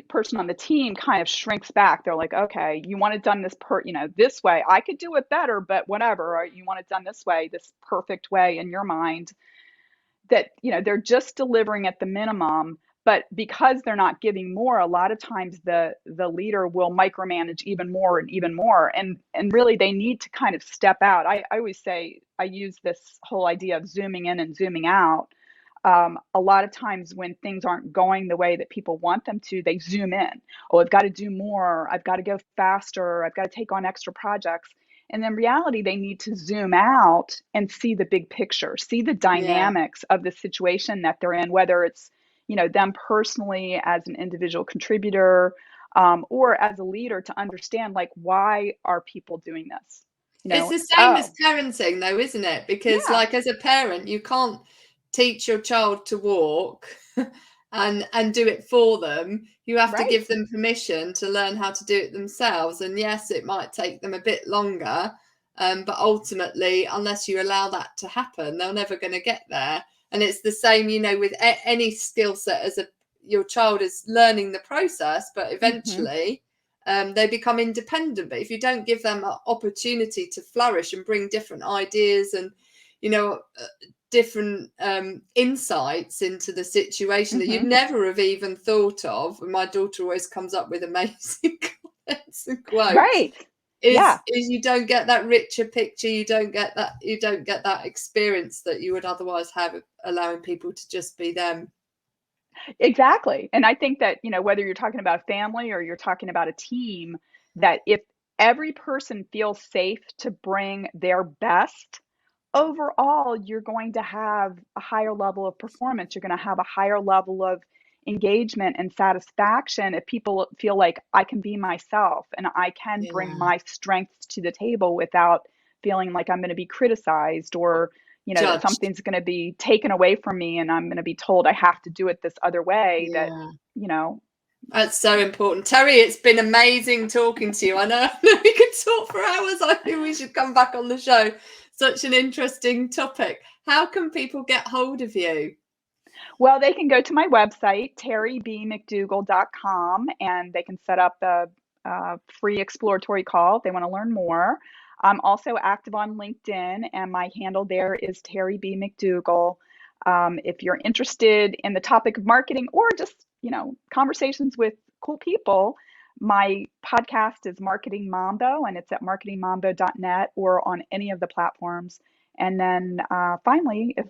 person on the team kind of shrinks back, they're like, okay, you want it done you know, this way. I could do it better, but whatever. Or you want it done this way, this perfect way in your mind. That, you know, they're just delivering at the minimum, but because they're not giving more, a lot of times the leader will micromanage even more and even more, and really they need to kind of step out. I always say I use this whole idea of zooming in and zooming out. A lot of times when things aren't going the way that people want them to, they zoom in. Oh, I've got to do more. I've got to go faster. I've got to take on extra projects. And in reality, they need to zoom out and see the big picture, see the Yeah. dynamics of the situation that they're in, whether it's, you know, them personally as an individual contributor, or as a leader to understand, like, why are people doing this? It's the same as Oh, parenting though, isn't it? Because yeah, like as a parent, you can't teach your child to walk and do it for them. You have to right. give them permission to learn how to do it themselves. And yes, it might take them a bit longer, but ultimately, unless you allow that to happen, they're never going to get there. And it's the same, with any skill set. Your child is learning the process, but Hmm. eventually they become independent. But if you don't give them an opportunity to flourish and bring different ideas and different insights into the situation that you'd Hmm. never have even thought of, and my daughter always comes up with amazing comments and quotes, Right. is Yeah. you don't get that richer picture, you don't get that experience that you would otherwise have, allowing people to just be them. Exactly. And I think that, whether you're talking about a family or you're talking about a team, that if every person feels safe to bring their best, overall, you're going to have a higher level of performance. You're going to have a higher level of engagement and satisfaction if people feel like I can be myself and I can bring Yeah. my strengths to the table without feeling like I'm going to be criticized, or that Judged. something's going to be taken away from me and I'm going to be told I have to do it this other way. That Yeah. you know That's so important. Terry, it's been amazing talking to you. I know we could talk for hours. I think we should come back on the show. Such an interesting topic. How can people get hold of you? Well, they can go to my website, terrybmcdougall.com, and they can set up a free exploratory call if they want to learn more. I'm also active on LinkedIn, and my handle there is Terry B. McDougall. If you're interested in the topic of marketing or just, conversations with cool people, my podcast is Marketing Mambo, and it's at marketingmambo.net or on any of the platforms. And then finally, if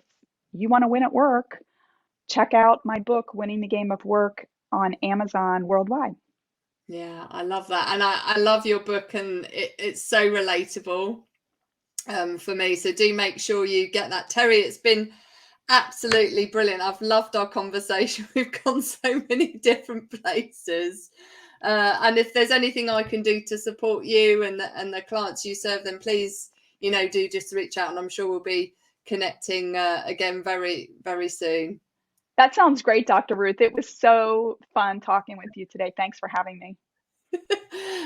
you want to win at work, check out my book, Winning the Game of Work, on Amazon worldwide. Yeah, I love that. And I love your book, and it's so relatable for me. So do make sure you get that. Terry, it's been absolutely brilliant. I've loved our conversation. We've gone so many different places. And if there's anything I can do to support you and the clients you serve, then please, do just reach out, and I'm sure we'll be connecting again very, very soon. That sounds great, Dr. Ruth. It was so fun talking with you today. Thanks for having me.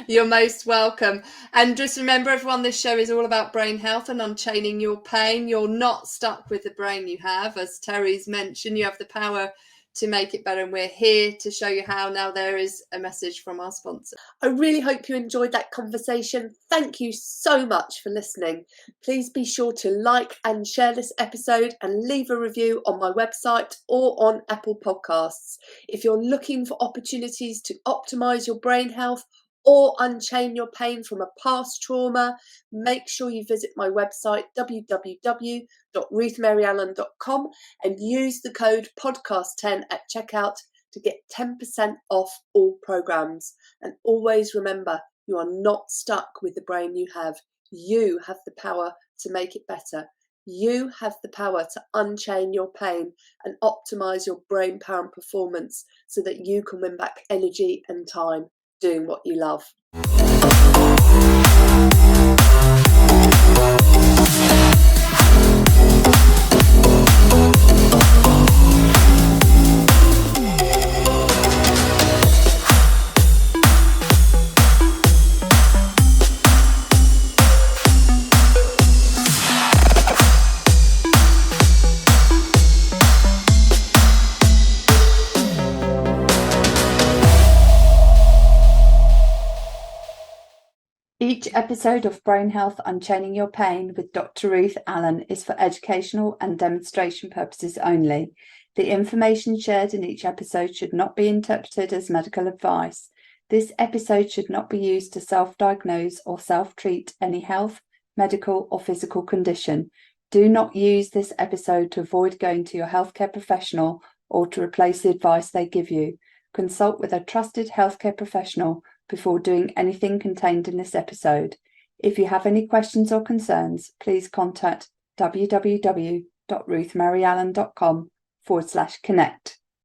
You're most welcome. And just remember, everyone, this show is all about brain health and unchaining your pain. You're not stuck with the brain you have. As Terry's mentioned, you have the power to make it better, and we're here to show you how. Now there is a message from our sponsor. I really hope you enjoyed that conversation. Thank you so much for listening. Please be sure to like and share this episode and leave a review on my website or on Apple Podcasts. If you're looking for opportunities to optimize your brain health or unchain your pain from a past trauma, make sure you visit my website www.ruthmaryallen.com and use the code podcast10 at checkout to get 10% off all programs. And always remember, you are not stuck with the brain you have. You have the power to make it better. You have the power to unchain your pain and optimize your brain power and performance so that you can win back energy and time doing what you love. Each episode of Brain Health Unchaining Your Pain with Dr. Ruth Allan is for educational and demonstration purposes only. The information shared in each episode should not be interpreted as medical advice. This episode should not be used to self-diagnose or self-treat any health, medical, or physical condition. Do not use this episode to avoid going to your healthcare professional or to replace the advice they give you. Consult with a trusted healthcare professional before doing anything contained in this episode. If you have any questions or concerns, please contact www.ruthmaryallen.com/connect.